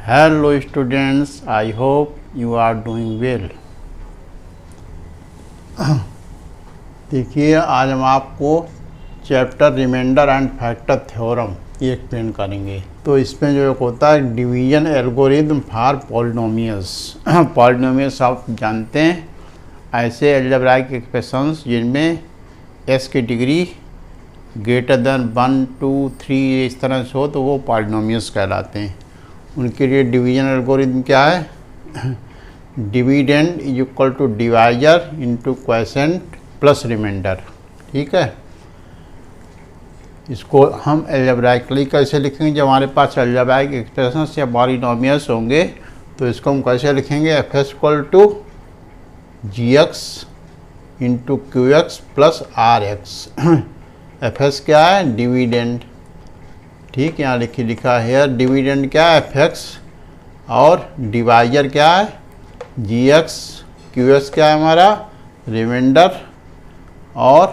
Hello students, I hope you are doing well. देखिए आज हम आपको chapter remainder and factor theorem ये एक्सप्लेन करेंगे। तो इसमें जो एक होता है division algorithm for polynomials. Polynomials आप जानते हैं ऐसे अलजेब्राइक एक्सप्रेशंस जिनमें s की डिग्री ग्रेटर देन 1, 2, 3 इस तरह से हो तो वो पॉलिनोमियल्स कहलाते हैं। उनके लिए डिवीजन एल्गोरिथम क्या है? Dividend is equal to divisor into quotient plus remainder. ठीक है, इसको हम अलजेब्राइकली कैसे लिखेंगे? जब हमारे पास अलजेब्राइक एक्सप्रेशंस या पॉलिनोमियल्स होंगे तो इसको हम कैसे लिखेंगे? F S equal to G X into Q X plus R X. F S क्या है? डिविडेंड। ठीक, यहाँ लिखा है डिविडेंड क्या है? एफ एक्स, और डिवाइजर क्या है? जी एक्स। क्यू एस क्या है हमारा? रिमाइंडर, और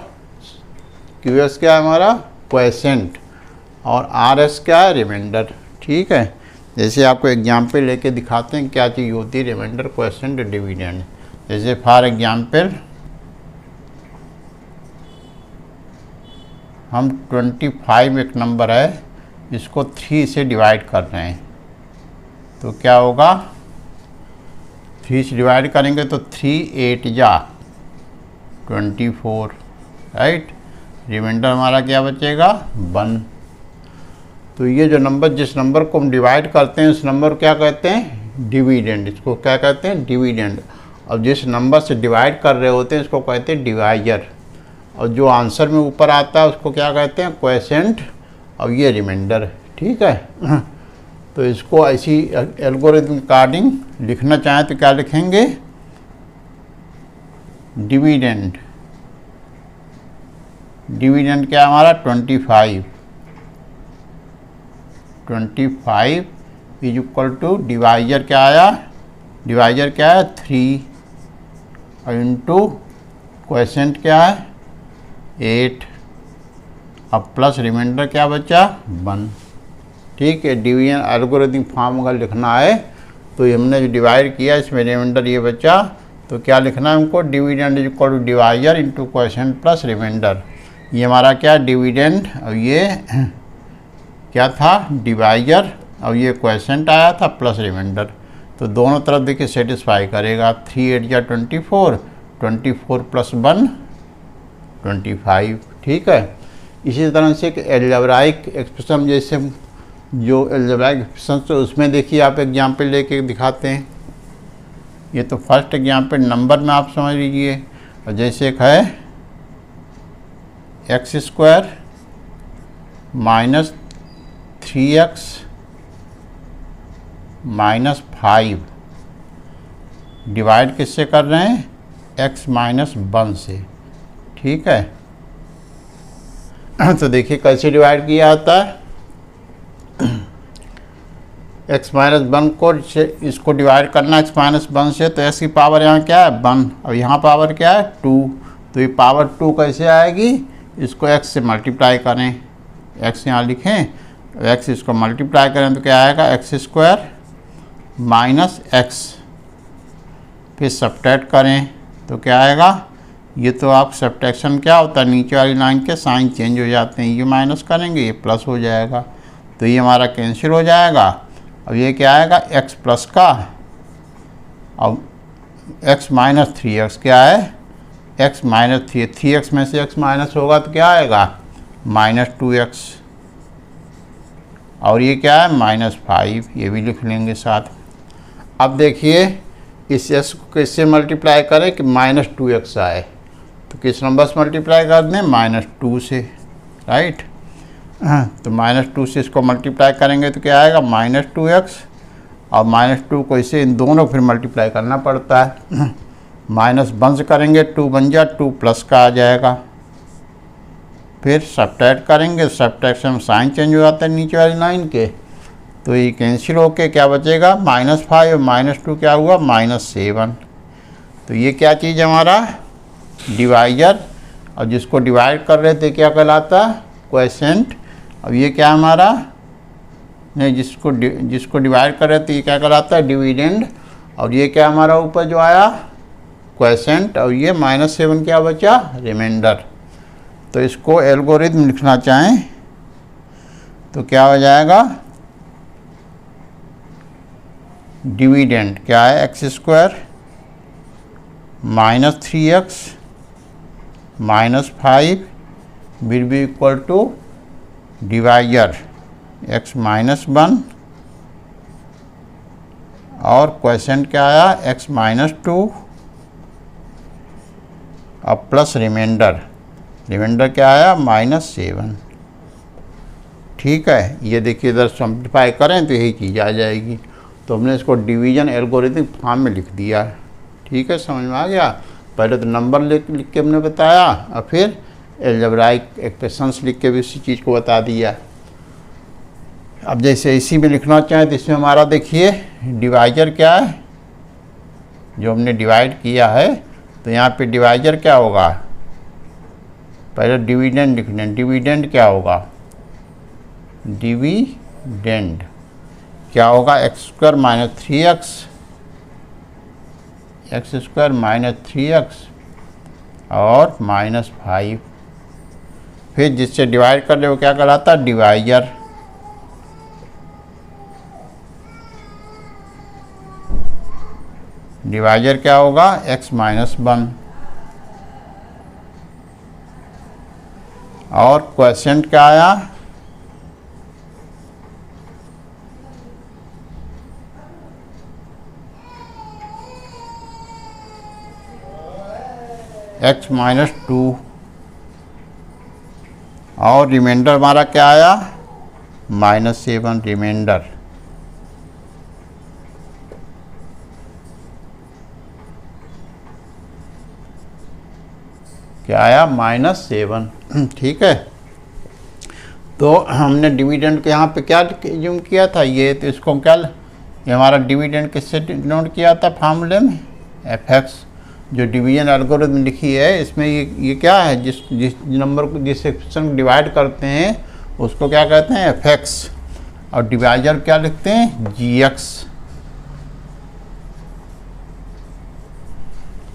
क्यू एस क्या है हमारा? क्वोशिएंट, और आर एस क्या है? रिमाइंडर। ठीक है, जैसे आपको एग्जाम्पल लेके दिखाते हैं क्या चीज़ होती है रिमाइंडर, क्वोशिएंट, डिविडेंड। जैसे फॉर एग्जाम्पल हम 25 एक नंबर है, इसको 3 से डिवाइड कर रहे हैं तो क्या होगा? 3 से डिवाइड करेंगे तो 3 8 जा 24, राइट। रिमाइंडर हमारा क्या बचेगा? 1। तो ये जो नंबर, जिस नंबर को हम डिवाइड करते हैं उस नंबर को क्या कहते हैं? डिविडेंड। इसको क्या कहते हैं? डिविडेंड। और जिस नंबर से डिवाइड कर रहे होते हैं इसको कहते हैं डिवाइजर। और जो आंसर में ऊपर आता है उसको क्या कहते हैं? क्वोशिएंट, और ये रिमाइंडर। ठीक है, तो इसको ऐसी एल्गोरिथम अकॉर्डिंग लिखना चाहें तो क्या लिखेंगे? डिविडेंड। डिविडेंड क्या हमारा? 25 इज इक्वल टू डिवाइजर क्या आया? डिवाइजर क्या है? 3, और इंटू क्वोशिएंट क्या है? 8, अब प्लस रिमाइंडर क्या बचा? 1। ठीक है, डिवीजन एल्गोरिथम फॉर्म अगर लिखना है तो हमने जो डिवाइड किया इसमें रिमाइंडर ये बचा, तो क्या लिखना है हमको? Dividend is equal to divisor into quotient plus remainder. ये हमारा क्या? डिविडेंड, और ये क्या था? डिवाइजर, और ये क्वोशिएंट आया था प्लस रिमाइंडर। तो दोनों तरफ देखिए सेटिस्फाई करेगा। 3 8 जा 24, 24 प्लस 1 25। ठीक है, इसी तरह से एक अलजेब्राइक एक्सप्रेशन, जैसे जो अलजेब्राइक एक्सप्रेशन तो उसमें देखिए आप एग्जाम्पल लेके दिखाते हैं। ये तो फर्स्ट एग्जाम्पल नंबर में आप समझ लीजिए। और जैसे एक है x square minus 3x minus 5 divide किससे कर रहे हैं? x माइनस 1 से। ठीक है, तो देखिए कैसे डिवाइड किया जाता है। x माइनस 1 को इसको डिवाइड करना x माइनस 1 से, तो x की पावर यहाँ क्या है? 1, और यहाँ पावर क्या है? 2। तो ये पावर 2 कैसे आएगी? इसको x से मल्टीप्लाई करें, x यहाँ लिखें, तो x इसको मल्टीप्लाई करें तो क्या आएगा? एक्स स्क्वायर माइनस x, फिर सब्ट्रैक्ट करें तो क्या आएगा? ये तो आप सब्ट्रैक्शन क्या होता है? नीचे वाली लाइन के साइन चेंज हो जाते हैं, ये माइनस करेंगे ये प्लस हो जाएगा, तो ये हमारा कैंसिल हो जाएगा। अब ये क्या आएगा? x प्लस का, अब x माइनस 3x क्या है? x माइनस 3x में से x माइनस होगा तो क्या आएगा? माइनस 2x, और ये क्या है? माइनस 5, ये भी लिख लेंगे साथ। अब देखिए इस x को किससे मल्टीप्लाई करें कि माइनस 2x आए? तो किस नंबर से मल्टीप्लाई कर दें? माइनस 2 से, राइट। तो माइनस 2 से इसको मल्टीप्लाई करेंगे तो क्या आएगा? माइनस 2x, और माइनस 2 को इसे इन दोनों को फिर मल्टीप्लाई करना पड़ता है। माइनस 1 से करेंगे 2 बन जा 2 प्लस का आ जाएगा, फिर सब्ट्रैक्ट करेंगे, सब्ट्रैक्शन में साइन चेंज हो जाता है नीचे वाली लाइन के, तो ये कैंसिल होके क्या बचेगा? -5, और -2 क्या हुआ? -7। तो ये क्या चीज़ हमारा? डिवाइजर, और जिसको डिवाइड कर रहे थे क्या कहलाता? क्वोशिएंट। अब ये क्या हमारा? नहीं, जिसको डिवाइड कर रहे तो ये क्या कहलाता है, डिविडेंड। और ये क्या हमारा ऊपर जो आया, क्वोशिएंट, और ये -7 क्या बचा, रिमाइंडर। तो इसको एल्गोरिथम लिखना चाहें तो क्या हो जाएगा, डिविडेंड क्या है, x² -3x -5 will be equal to divisor x -1 और क्वोशिएंट क्या आया, x -2 और प्लस रिमाइंडर क्या आया, -7। ठीक है, ये देखिए इधर सिंप्लीफाई करें तो यही चीज़ आ जाएगी। तो हमने इसको डिवीजन एल्गोरिथम फॉर्म में लिख दिया। ठीक है, समझ में आ गया। पहले तो नंबर लिख के हमने बताया और फिर अलजेब्राइक एक्सप्रेशंस लिख के भी उसी चीज़ को बता दिया। अब जैसे इसी में लिखना चाहें तो इसमें हमारा देखिए डिवाइजर क्या है, जो हमने डिवाइड किया है तो यहाँ पे डिवाइजर क्या होगा, पहले डिविडेंड लिखना। डिविडेंड क्या होगा, डिविडेंड क्या होगा, x² -3x और -5, फिर जिससे डिवाइड कर ले वो क्या कहलाता है, डिवाइजर। डिवाइजर क्या होगा, x -1 और क्वोशिएंट क्या आया, x -2 और रिमाइंडर हमारा क्या आया, -7 रिमाइंडर। क्या आया, -7। ठीक है, तो हमने डिविडेंड के यहाँ पे क्या यूज किया था, ये तो इसको क्या, ये हमारा डिविडेंड किससे नोट किया था फार्मूले में, fx। जो डिवीजन एल्गोरिथम लिखी है इसमें ये क्या है, जिस नंबर को जिस एक्सप्रेशन डिवाइड करते हैं उसको क्या कहते हैं, fx। और डिवाइजर क्या लिखते हैं, gx।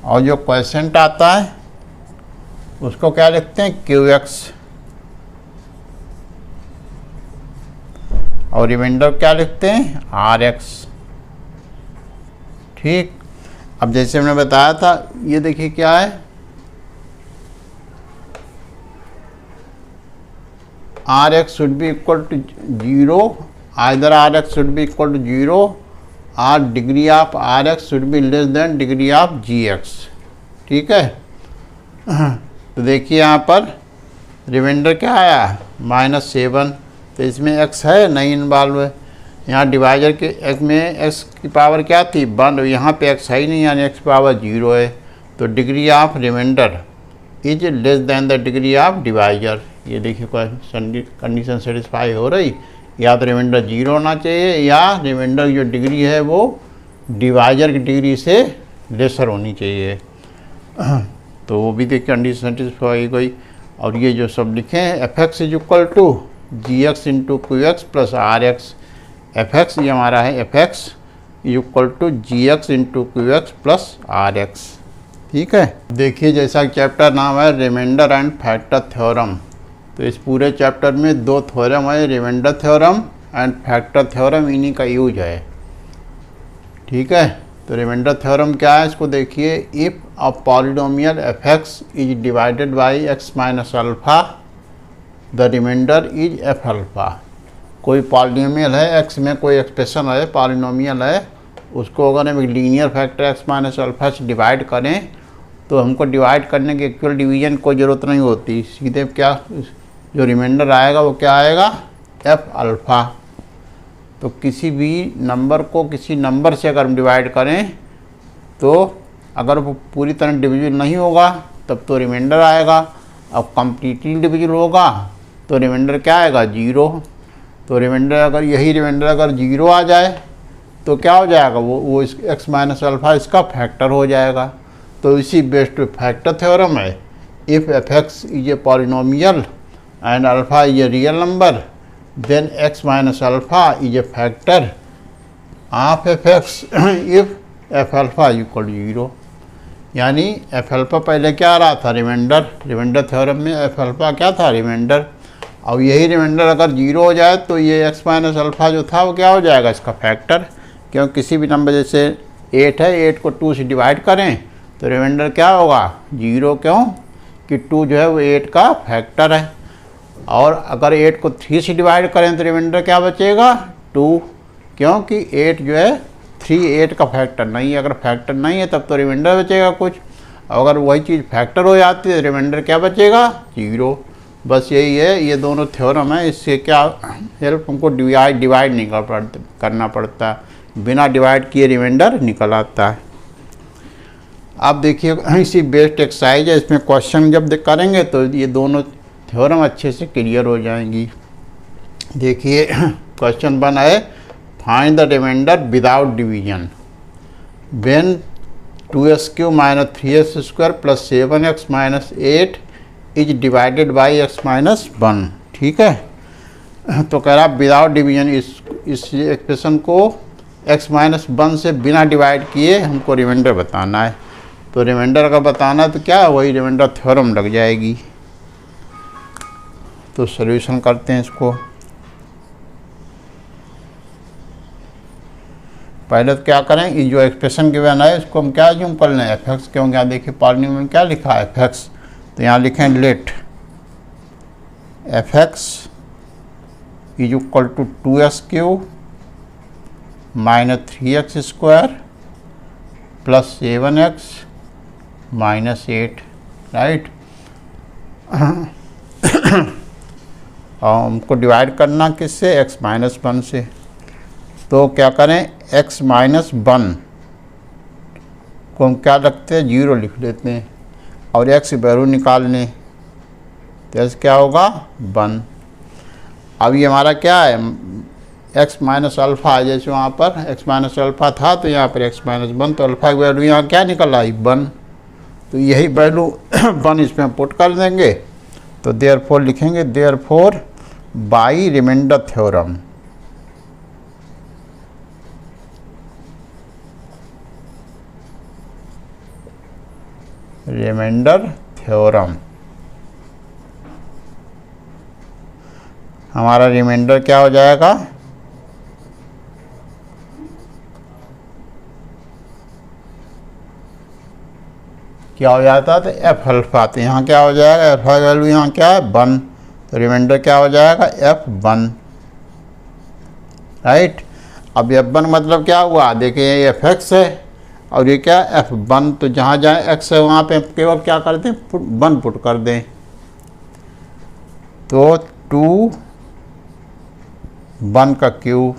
और जो क्वोशिएंट आता है उसको क्या लिखते हैं, qx। और रिमाइंडर क्या लिखते हैं, rx। ठीक, अब जैसे हमने बताया था, ये देखिए क्या है, rx should be equal to 0, either rx should be equal to 0 और degree of rx should be less than degree of gx। ठीक है, तो देखिए यहाँ पर रिमाइंडर क्या आया, -7। तो इसमें x है नहीं इन्वॉल्व है। यहाँ डिवाइजर के x में x की पावर क्या थी, 1, यहाँ पे x है ही नहीं, यानी x पावर 0 है। तो degree of remainder is less than the degree of divisor. ये देखिए कंडीशन सेटिस्फाई हो रही, या तो रिमाइंडर 0 होना चाहिए या रिमाइंडर जो डिग्री है वो डिवाइजर की डिग्री से लेसर होनी चाहिए। तो वो भी देखिए कंडीशन सेटिस्फाई गई। और ये जो सब लिखे हैं, fx is equal to gx into qx plus rx। fx ये हमारा है, fx is equal to gx into qx plus rx। ठीक है, देखिए जैसा चैप्टर नाम है रिमाइंडर एंड फैक्टर थ्योरम, तो इस पूरे चैप्टर में 2 थ्योरम है, remainder theorem and factor theorem, इन्हीं का यूज है। ठीक है, तो रिमाइंडर थ्योरम क्या है, इसको देखिए, if a polynomial fx is divided by x minus alpha the remainder is f alpha. कोई पॉलिनोमियल है, x में कोई एक्सप्रेशन है, पॉलिनोमियल है, उसको अगर हम एक linear factor x minus alpha से डिवाइड करें तो हमको डिवाइड करने की एक्चुअल डिवीजन कोई ज़रूरत नहीं होती, सीधे क्या जो रिमाइंडर आएगा वो क्या आएगा, f अल्फा। तो किसी भी नंबर को किसी नंबर से अगर हम डिवाइड करें तो अगर वो पूरी तरह डिविजिबल नहीं होगा तब तो रिमाइंडर आएगा। अब कम्प्लीटली डिविजिबल होगा तो रिमाइंडर क्या आएगा, 0। तो रिमाइंडर अगर यही रिमाइंडर अगर 0 आ जाए तो क्या हो जाएगा, वो इस x माइनस अल्फा इसका फैक्टर हो जाएगा। तो इसी बेस्ड फैक्टर थ्योरम है, if fx is a polynomial and alpha is a real number then x minus alpha is a factor of fx if f alpha equal to 0। यानी f alpha पहले क्या आ रहा था, रिमाइंडर। रिमाइंडर थ्योरम में f alpha क्या था, reminder. अब यही रिमाइंडर अगर 0 हो जाए तो ये x माइनस अल्फ़ा जो था वो क्या हो जाएगा, इसका फैक्टर। क्योंकि किसी भी नंबर जैसे 8 है, 8 को 2 से डिवाइड करें तो रिमाइंडर क्या होगा, 0। क्यों कि 2 जो है वो 8 का फैक्टर है। और अगर 8 को 3 से डिवाइड करें तो रिमाइंडर क्या बचेगा, 2। क्योंकि 8 जो है 3 8 का फैक्टर नहीं है। अगर फैक्टर नहीं है तब तो रिमाइंडर बचेगा कुछ। अगर वही चीज़ फैक्टर हो जाती है रिमाइंडर क्या बचेगा, 0। बस यही है, ये दोनों थ्योरम है। इससे क्या हेल्प, हमको डिवाइड नहीं करना पड़ता, बिना डिवाइड किए रिमाइंडर निकल आता है। अब देखिए इसी बेस्ड एक्सरसाइज है, इसमें क्वेश्चन जब करेंगे तो ये दोनों थ्योरम अच्छे से क्लियर हो जाएंगी। देखिए क्वेश्चन 1 है, find the remainder without division when 2x³ - 3x² + 7x - 8 is divided by x - 1। ठीक है, तो कह रहा विदाउट डिवीजन, इस एक्सप्रेशन को x - 1 से बिना डिवाइड किए हमको रिमाइंडर बताना है। तो रिमाइंडर अगर बताना है तो क्या है, वही रिमाइंडर थ्योरम लग जाएगी। तो सॉल्यूशन करते हैं इसको। पहले तो क्या करें, ये जो एक्सप्रेशन गिवन है इसको हम क्या यूँ कर लें, fx। क्योंकि यहाँ देखिए पॉलिनोमियल में क्या लिखा है, fx। तो यहाँ लिखें let fx is equal to 2x³ - 3x² + 7x - 8, right. और हमको डिवाइड करना किससे, x - 1 से। तो क्या करें, x - 1 को हम क्या रखते हैं, 0 लिख लेते हैं और x की वैल्यू निकाल लें तो x क्या होगा, 1। अब ये हमारा क्या है, x - अल्फ़ा है। जैसे वहाँ पर x - अल्फ़ा था तो यहाँ पर x - 1, तो अल्फ़ा की वैल्यू यहाँ क्या निकल आई, 1। तो यही वैल्यू 1 इसमें पुट कर देंगे। तो देयरफॉर लिखेंगे, therefore by remainder theorem, remainder theorem हमारा रिमाइंडर क्या हो जाएगा, क्या हो जाता है, तो f अल्फ़ा। तो यहाँ क्या हो जाएगा, अल्फ़ा वैल्यू यहाँ क्या है, 1। तो रिमाइंडर क्या हो जाएगा, f1, राइट। अब f1 मतलब क्या हुआ, देखिए ये fx है और ये क्या f1। तो जहाँ जहाँ x है वहाँ पे केवल क्या कर दें, 1 पुट कर दें। तो 2 1 का क्यूब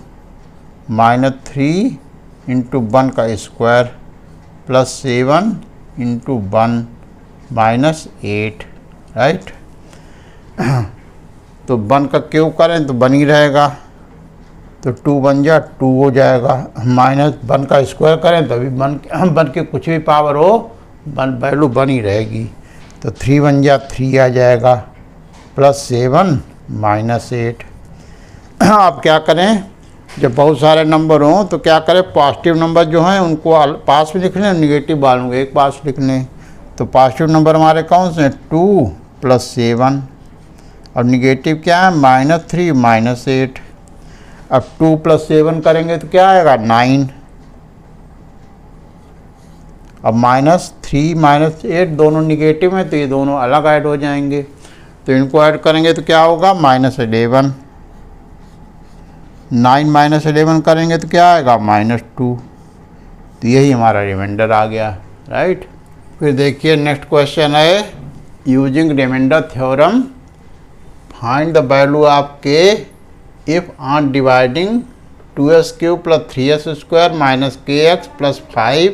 -3 × 1 का स्क्वायर + 7 × 1 -8, राइट। तो 1 का क्यूब करें तो 1 ही रहेगा, तो 2 बन जा 2 हो जाएगा। -1 का स्क्वायर करें तो अभी 1 की कुछ भी पावर हो, वैल्यू 1 ही रहेगी। तो 3 बन जा 3 आ जाएगा +7 -8। आप क्या करें, जब बहुत सारे नंबर हों तो क्या करें, पॉजिटिव नंबर जो हैं उनको पास में लिख लें, निगेटिव वालों को एक पास लिख लें। तो पॉजिटिव नंबर हमारे कौन से हैं, 2 + 7 और निगेटिव क्या है, -3 -8। अब 2 + 7 करेंगे तो क्या आएगा, 9। अब -3 -8 दोनों निगेटिव हैं तो ये दोनों अलग ऐड हो जाएंगे। तो इनको ऐड करेंगे तो क्या होगा, -11। 9 - 11 करेंगे तो क्या आएगा, -2। तो यही हमारा रिमाइंडर आ गया, राइट। फिर देखिए नेक्स्ट क्वेश्चन है, using remainder theorem find the value of k if on dividing 2x³ + 3x² - kx + 5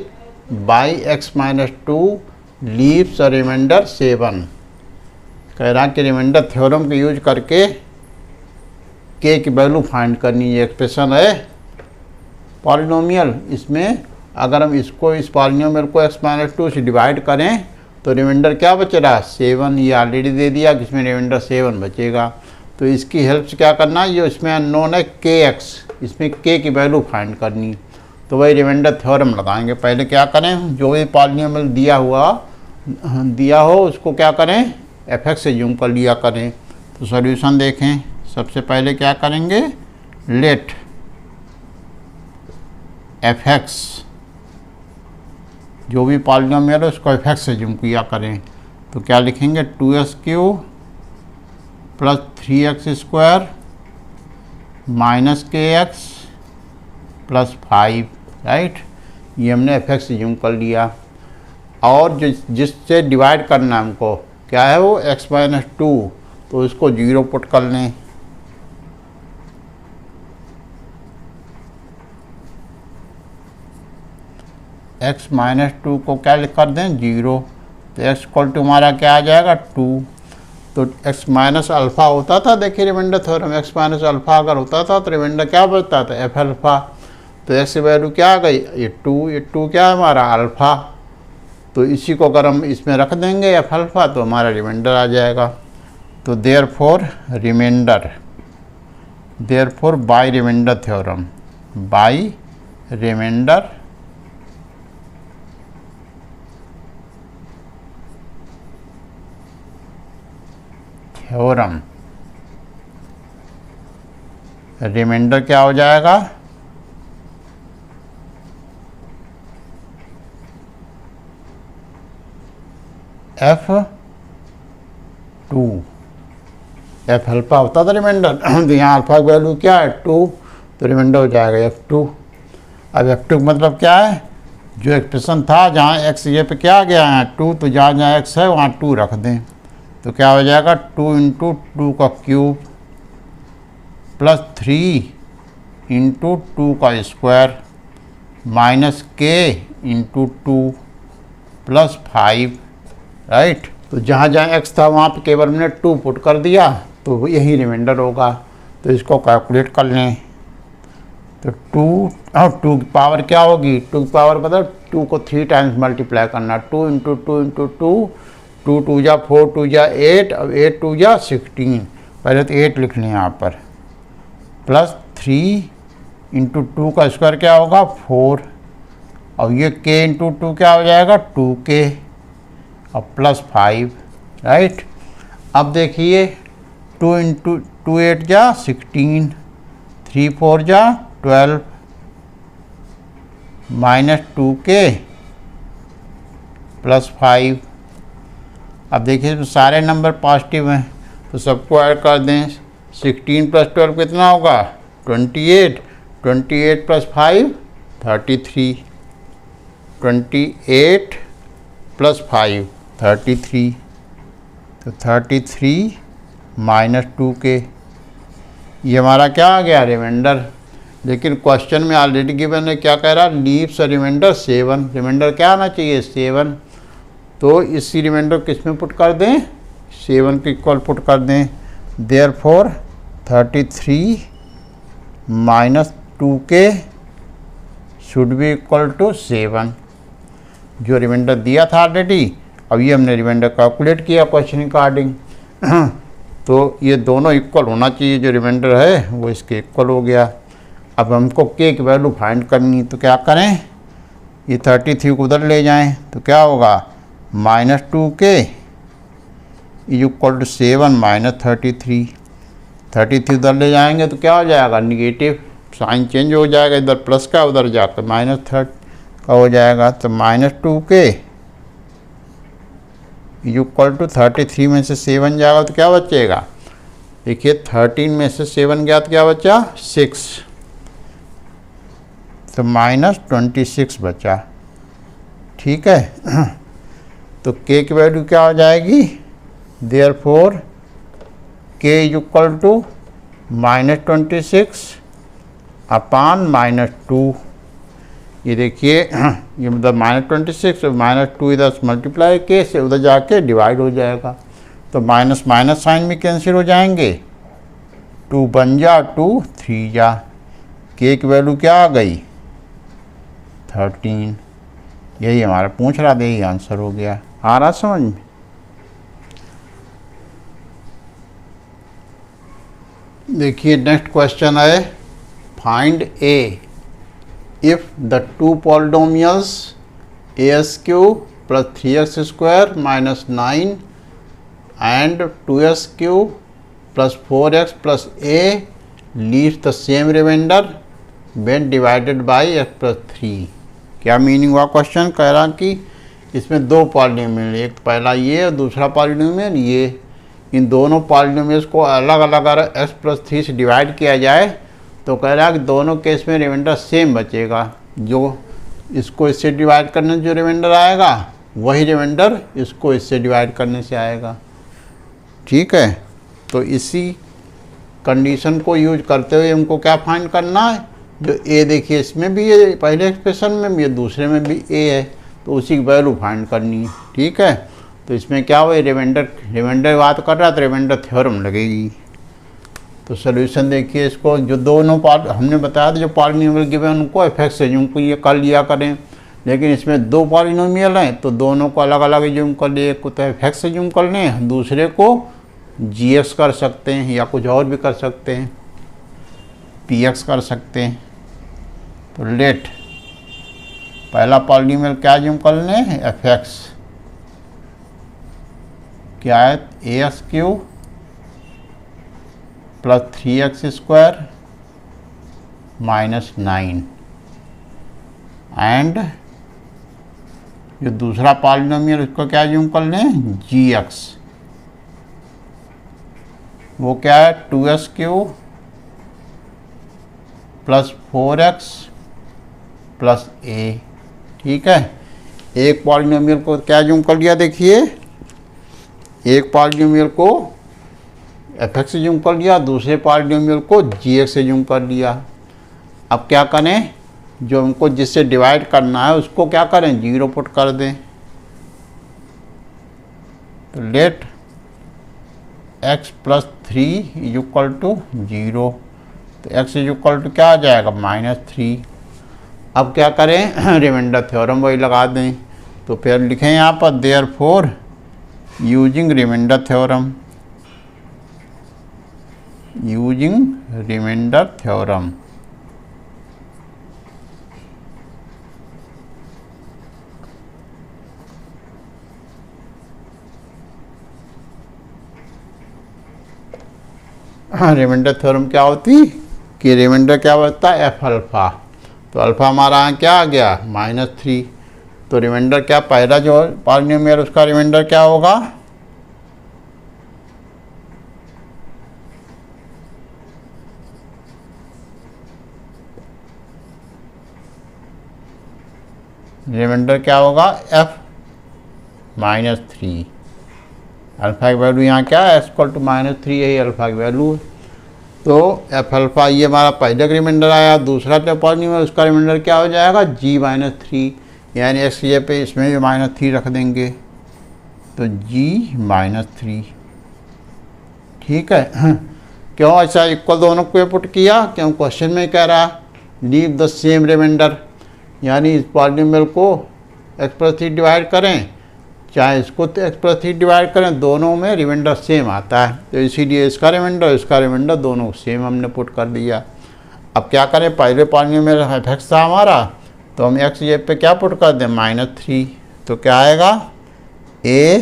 by x - 2 leaves a remainder 7। कह रहा कि रिमाइंडर थ्योरम का यूज करके k की वैल्यू फाइंड करनी है। एक्सप्रेशन है पॉलिनोमियल, इसमें अगर हम इसको इस पॉलिनोमियल को x - 2 से डिवाइड करें तो रिमाइंडर क्या बच रहा है, 7। ये ऑलरेडी दे दिया कि इसमें रिमाइंडर 7 बचेगा। तो इसकी हेल्प से क्या करना है, ये इसमें अननोन है के एक्स, इसमें के की वैल्यू फाइंड करनी। तो वही रिमाइंडर थ्योरम लगाएंगे। पहले क्या करें, जो भी पॉलिनोमियल दिया हो उसको क्या करें, एफ एक्स से जूम कर लिया करें। तो सॉल्यूशन देखें। सबसे पहले क्या करेंगे, लेट एफ एक्स, जो भी पॉलिनोमियल है उसको एफ एक्स से जूम किया करें। तो क्या लिखेंगे, 2x³ plus 3x² minus kx plus 5, right. ये हमने एफ एक्स से जूम कर लिया। और जिससे डिवाइड करना है हमको, क्या है वो, x-2, तो इसको 0 पुट कर लें। x-2 को क्या कर दें, 0। तो x इक्वल टू हमारा क्या आ जाएगा, 2। तो x माइनस अल्फ़ा होता था, देखिए remainder theorem, x minus alpha अगर होता था तो रिमाइंडर क्या बचता था, एफ अल्फ़ा। तो x की वैल्यू क्या आ गई, ये 2 क्या है हमारा, अल्फ़ा। तो इसी को अगर हम इसमें रख देंगे एफ अल्फ़ा तो हमारा रिमाइंडर आ जाएगा। तो therefore by remainder theorem, by remainder theorem, remainder क्या हो जाएगा, F2। एफ अल्फ़ा होता था रिमाइंडर, तो यहाँ अल्फ़ा की वैल्यू क्या है, 2, तो रिमाइंडर हो जाएगा F2। अब F2 मतलब क्या है, जो एक्सप्रेशन था जहाँ x ये पे क्या आ गया है 2, तो जहाँ जहाँ x है वहाँ 2 रख दें। तो क्या हो जाएगा, 2 × 2 का क्यूब प्लस 3 × 2 का square minus k × 2 plus 5, right. तो जहाँ जहाँ x था वहाँ पे केवल हमने 2 पुट कर दिया, तो यही रिमाइंडर होगा। तो इसको कैलकुलेट कर लें। तो 2 की पावर क्या होगी, 2 की पावर मतलब 2 को 3 टाइम्स मल्टीप्लाई करना, 2 × 2 × 2, 2 2 जा 4, 2 जा 8, अब 8 2 जा 16, पहले तो 8 लिख लें यहाँ पर, प्लस 3 × 2 का स्क्वायर क्या होगा, 4, और ये k × 2 क्या हो जाएगा, 2k, और प्लस 5, राइट। अब देखिए 2 × 2 8 जा 16, 3 4 जा 12, माइनस 2k प्लस 5। अब देखिए सारे नंबर पॉजिटिव हैं तो सबको ऐड कर दें। 16 प्लस 12 कितना होगा, 28, 28 प्लस 5 33, 28 प्लस 5 33, तो 33 माइनस 2k, ये हमारा क्या आ गया, रिमाइंडर। लेकिन क्वेश्चन में ऑलरेडी गिवन है, क्या कह रहा है, लीव्स रिमाइंडर 7, रिमाइंडर क्या आना चाहिए, 7। तो इसी रिमाइंडर किस में पुट कर दें, 7 के इक्वल पुट कर दें। Therefore 33 minus 2k should be equal to 7, जो रिमाइंडर दिया था ऑलरेडी। अब ये हमने रिमाइंडर कैलकुलेट किया क्वेश्चन अकॉर्डिंग। तो ये दोनों इक्वल होना चाहिए, जो रिमाइंडर है वो इसके इक्वल हो गया। अब हमको k की वैल्यू फाइंड करनी, तो क्या करें, ये 33 को उधर ले जाएं, तो क्या होगा, minus 2k is equal to 7 minus 33 उधर ले जाएंगे तो क्या हो जाएगा, निगेटिव साइन चेंज हो जाएगा, इधर प्लस का उधर जाकर माइनस का हो जाएगा। तो minus 2k is equal to 33 में से 7 जाएगा तो क्या बचेगा, देखिए 13 में से 7 गया तो क्या बचा, 6, तो माइनस 26 बचा, ठीक है। तो k की वैल्यू क्या हो जाएगी, therefore k is equal to minus 26 upon minus 2। ये देखिए ये मतलब माइनस 26 और माइनस 2 इधर मल्टीप्लाई के से उधर जाके डिवाइड हो जाएगा, तो माइनस माइनस साइन भी कैंसिल हो जाएंगे, 2 बन जा 2, 3 जा, k की वैल्यू क्या आ गई, 13। यही हमारा पूछ रहा था, यही आंसर हो गया। आ रहा समझ में। देखिए नेक्स्ट क्वेश्चन है, find a if the two polynomials ASQ plus 3x² minus 9 and 2SQ plus 4x plus a leaves the same remainder when divided by x plus 3। क्या मीनिंग हुआ क्वेश्चन? कह रहा कि इसमें दो पॉलिनोमियल, एक पहला ये और दूसरा पॉलिनोमियल ये, इन दोनों पॉलिनोमियल्स को अलग अलग अगर x प्लस 3 से डिवाइड किया जाए तो कह रहा है कि दोनों केस में रिमाइंडर सेम बचेगा। जो इसको इससे डिवाइड करने से जो रिमाइंडर आएगा वही रिमाइंडर इसको इससे डिवाइड करने से आएगा। ठीक है, तो इसी कंडीशन को यूज करते हुए हमको क्या फाइंड करना है, जो ए देखिए इसमें भी ये पहले एक्सप्रेशन में भी है, दूसरे में भी ए है, तो उसी की वैल्यू फाइंड करनी है। ठीक है, तो इसमें क्या हुआ, रिमाइंडर बात कर रहा है तो रिमाइंडर थ्योरम लगेगी। तो सोल्यूशन देखिए, इसको जो दोनों पार्ट हमने बताया था, जो पॉलिनोमियल गिवन उनको एफएक्स से जूम को ये कर लिया करें, लेकिन इसमें दो पॉलिनोमियल हैं तो दोनों को अलग अलग जूम कर लिए, एक को तो एफएक्स से जूम कर लें, दूसरे को जीएक्स कर सकते हैं या कुछ और भी कर सकते हैं, पीएक्स कर सकते हैं। तो लेट पहला पॉलिनोमियल क्या जूम कर लें, एफएक्स, क्या है ASQ plus 3x² minus 9 and जो दूसरा पॉलिनोमियल उसको क्या जूम कर लें, GX, वो क्या है 2SQ plus 4x plus a। ठीक है, एक पॉलिनोमियल को क्या जूम कर लिया, देखिए एक पॉलिनोमियल को एफएक्स से जूम कर लिया, दूसरे पॉलिनोमियल को जीएक्स से जूम कर लिया। अब क्या करें, जो हमको जिससे डिवाइड करना है उसको क्या करें, 0 पुट कर दें। तो let x plus 3 is equal to 0, तो x इज इक्वल टू क्या आ जाएगा, -3। अब क्या करें, रिमाइंडर थ्योरम वही लगा दें। तो फिर लिखें यहाँ पर therefore using remainder theorem, using remainder theorem. Remainder theorem क्या होती कि रिमाइंडर क्या होता है, एफ अल्फ़ा। तो अल्फ़ा हमारा यहाँ क्या आ गया, -3। तो रिमाइंडर क्या, पहला जो पॉलिनोमियल उसका रिमाइंडर क्या होगा, रिमाइंडर क्या होगा, f -3। अल्फ़ा की वैल्यू यहाँ क्या है, x = -3, यही अल्फ़ा की वैल्यू है। तो एफ अल्फ़ा ये हमारा पहले का रिमाइंडर आया, दूसरा जो पॉलिनोमियल उसका रिमाइंडर क्या हो जाएगा, g -3, यानी x ये पे इसमें भी -3 रख देंगे, तो g -3। ठीक है, क्यों ऐसा इक्वल दोनों को पुट किया, क्यों क्वेश्चन में कह रहा लीव द सेम रिमाइंडर, यानी इस पॉलिनोमियल को x प्लस 3 डिवाइड करें चाहे इसको तो x प्लस 3 डिवाइड करें, दोनों में रिमाइंडर सेम आता है, तो इसीलिए इसका रिमाइंडर दोनों सेम हमने पुट कर दिया। अब क्या करें, पहले पॉलिनोमियल एफएक्स था हमारा, तो हम x ये पे क्या पुट कर दें, -3। तो क्या आएगा, a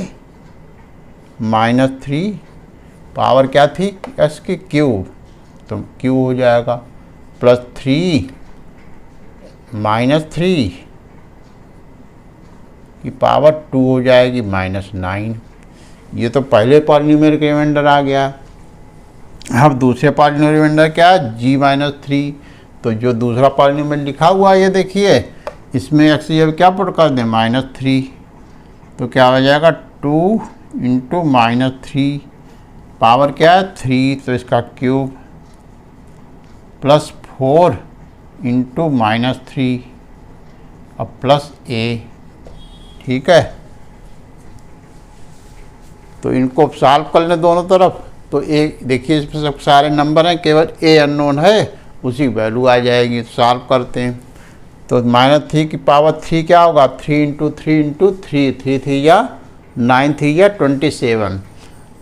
-3 पावर क्या थी x की, क्यूब, तो क्यूब हो जाएगा, प्लस 3 -3 की पावर 2 हो जाएगी, -9। ये तो पहले पॉलिनोमियल का रिमाइंडर आ गया। अब दूसरे पॉलिनोमियल रिमाइंडर क्या है, g -3। तो जो दूसरा पॉलिनोमियल लिखा हुआ है ये देखिए, इसमें x ये क्या पुट कर दें, -3। तो क्या हो जाएगा, 2 × -3 पावर क्या है 3, तो इसका क्यूब, प्लस 4 × -3 और प्लस a। ठीक है, तो इनको सॉल्व कर लें दोनों तरफ। तो ए देखिए इसमें सब सारे नंबर हैं, केवल a अननोन है, उसी वैल्यू आ जाएगी। सॉल्व करते हैं तो -3 की पावर 3 क्या होगा, 3 × 3 × 3, 3 3 या 9 3 या 27।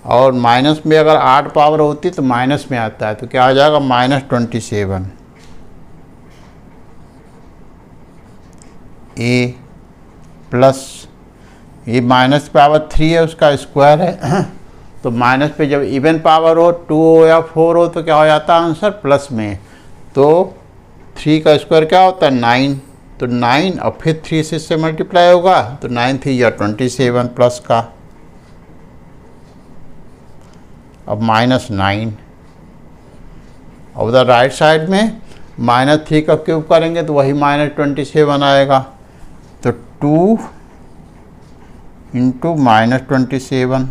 और माइनस में अगर 8 पावर होती तो माइनस में आता है, तो क्या आ जाएगा -27 ए प्लस ये माइनस पावर 3 है उसका स्क्वायर है तो माइनस पे जब इवन पावर हो 2 हो या 4 हो तो क्या हो जाता है आंसर प्लस में। तो 3 का स्क्वायर क्या होता है 9, तो 9 और फिर 3 से इससे मल्टीप्लाई होगा तो 9 3 या 27 प्लस का, अब -9 और उधर राइट साइड में -3 का क्यूब करेंगे तो वही -27 आएगा, तो 2 इंटू -27।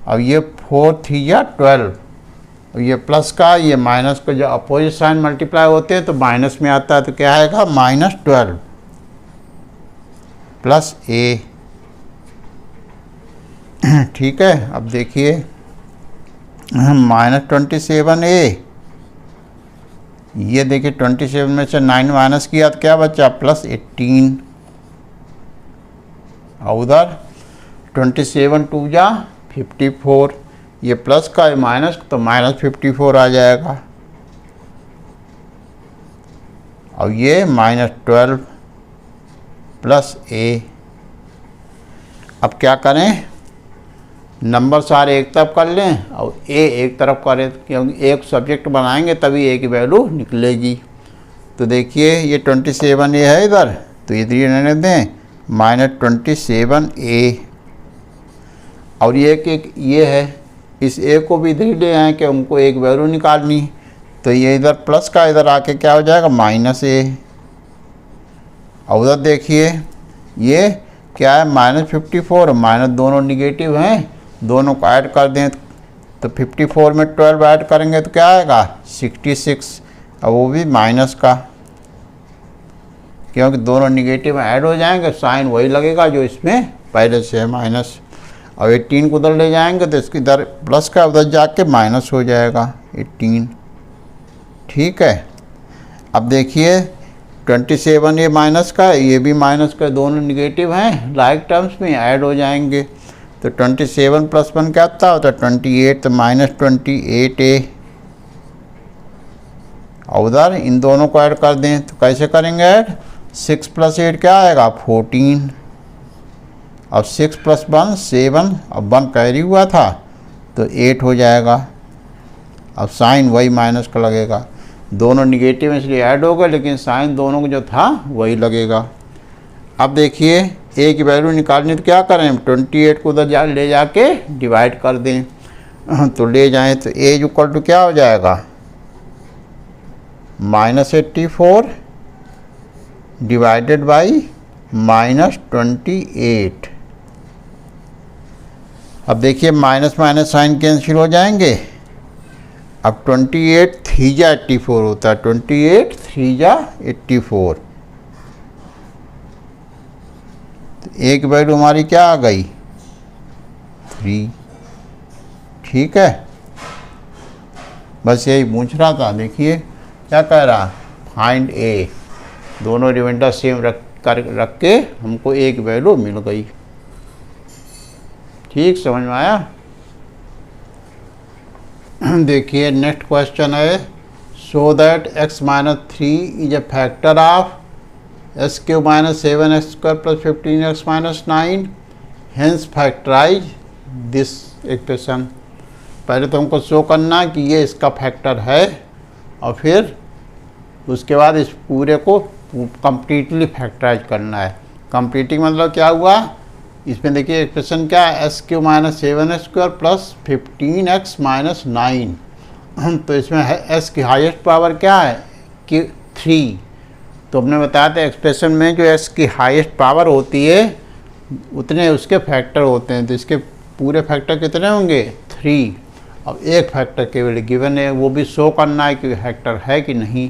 अब ये 4 3 या 12 और ये प्लस का ये माइनस का जो अपोजिट साइन मल्टीप्लाई होते हैं तो माइनस में आता है, तो क्या आएगा -12 प्लस ए। ठीक है, अब देखिए -27 ए, ये देखिए 27 में से 9 माइनस किया तो क्या बचा +18 और उधर 27 2 जा 54, ये प्लस का है माइनस तो -54 आ जाएगा और ये -12 प्लस ए। अब क्या करें, नंबर सारे एक तरफ कर लें और ए एक तरफ करें, क्योंकि एक सब्जेक्ट बनाएंगे तभी ए की वैल्यू निकलेगी। तो देखिए ये 27 ए है इधर, तो इधर रहने दें -27 ए और ये एक ये है, इस ए को भी इधर ही ले आए कि उनको एक वैल्यू निकालनी, तो ये इधर प्लस का इधर आके क्या हो जाएगा -ए और उधर देखिए ये क्या है -54 माइनस, दोनों निगेटिव हैं, दोनों को ऐड कर दें तो 54 में 12 ऐड करेंगे तो क्या आएगा 66 और वो भी माइनस का, क्योंकि दोनों निगेटिव ऐड हो जाएंगे साइन वही लगेगा जो इसमें पहले से है माइनस। और 18 को उधर ले जाएंगे तो इसकी इधर प्लस का उधर जाके माइनस हो जाएगा 18। ठीक है, अब देखिए 27 ये माइनस का ये भी माइनस का, दोनों निगेटिव हैं लाइक टर्म्स में ऐड हो जाएंगे, तो 27 + 1 क्या होता है 28, तो -28 ए और उधर इन दोनों को ऐड कर दें तो कैसे करेंगे ऐड, 6 + 8 क्या आएगा 14 और 6 + 1 7, अब 1 कैरी हुआ था तो 8 हो जाएगा। अब साइन वही माइनस का लगेगा, दोनों निगेटिव इसलिए ऐड हो गए लेकिन साइन दोनों को जो था वही लगेगा। अब देखिए ए की वैल्यू निकालनी तो क्या करें, 28 को उधर ले जाके डिवाइड कर दें, तो ले जाएं तो ए इक्वल टू क्या हो जाएगा -84 डिवाइडेड बाई -28। अब देखिए माइनस माइनस साइन कैंसिल हो जाएंगे, अब 28 3 जा 84 होता है, 28 3 जा 84, तो एक वैल्यू हमारी क्या आ गई 3। ठीक है, बस यही पूछ रहा था। देखिए क्या कह रहा, फाइंड ए, दोनों रिमाइंडर सेम रख के हमको एक वैल्यू मिल गई। ठीक, समझ में आया। देखिए नेक्स्ट क्वेश्चन है, show that x - 3 is a factor of s³ - 7x² + 15x - 9, hence factorise this expression. पहले तो हमको शो करना कि ये इसका फैक्टर है और फिर उसके बाद इस पूरे को कंप्लीटली फैक्टराइज करना है। कंप्लीटिंग मतलब क्या हुआ, इसमें देखिए एक्सप्रेशन क्या है, s³ - 7x² + 15x - 9, तो इसमें है s की हाईएस्ट पावर क्या है कि 3, तो हमने बताया था एक्सप्रेशन में जो s की हाईएस्ट पावर होती है उतने उसके फैक्टर होते हैं, तो इसके पूरे फैक्टर कितने होंगे 3। अब एक फैक्टर केवल गिवन है, वो भी शो करना है कि फैक्टर है कि नहीं।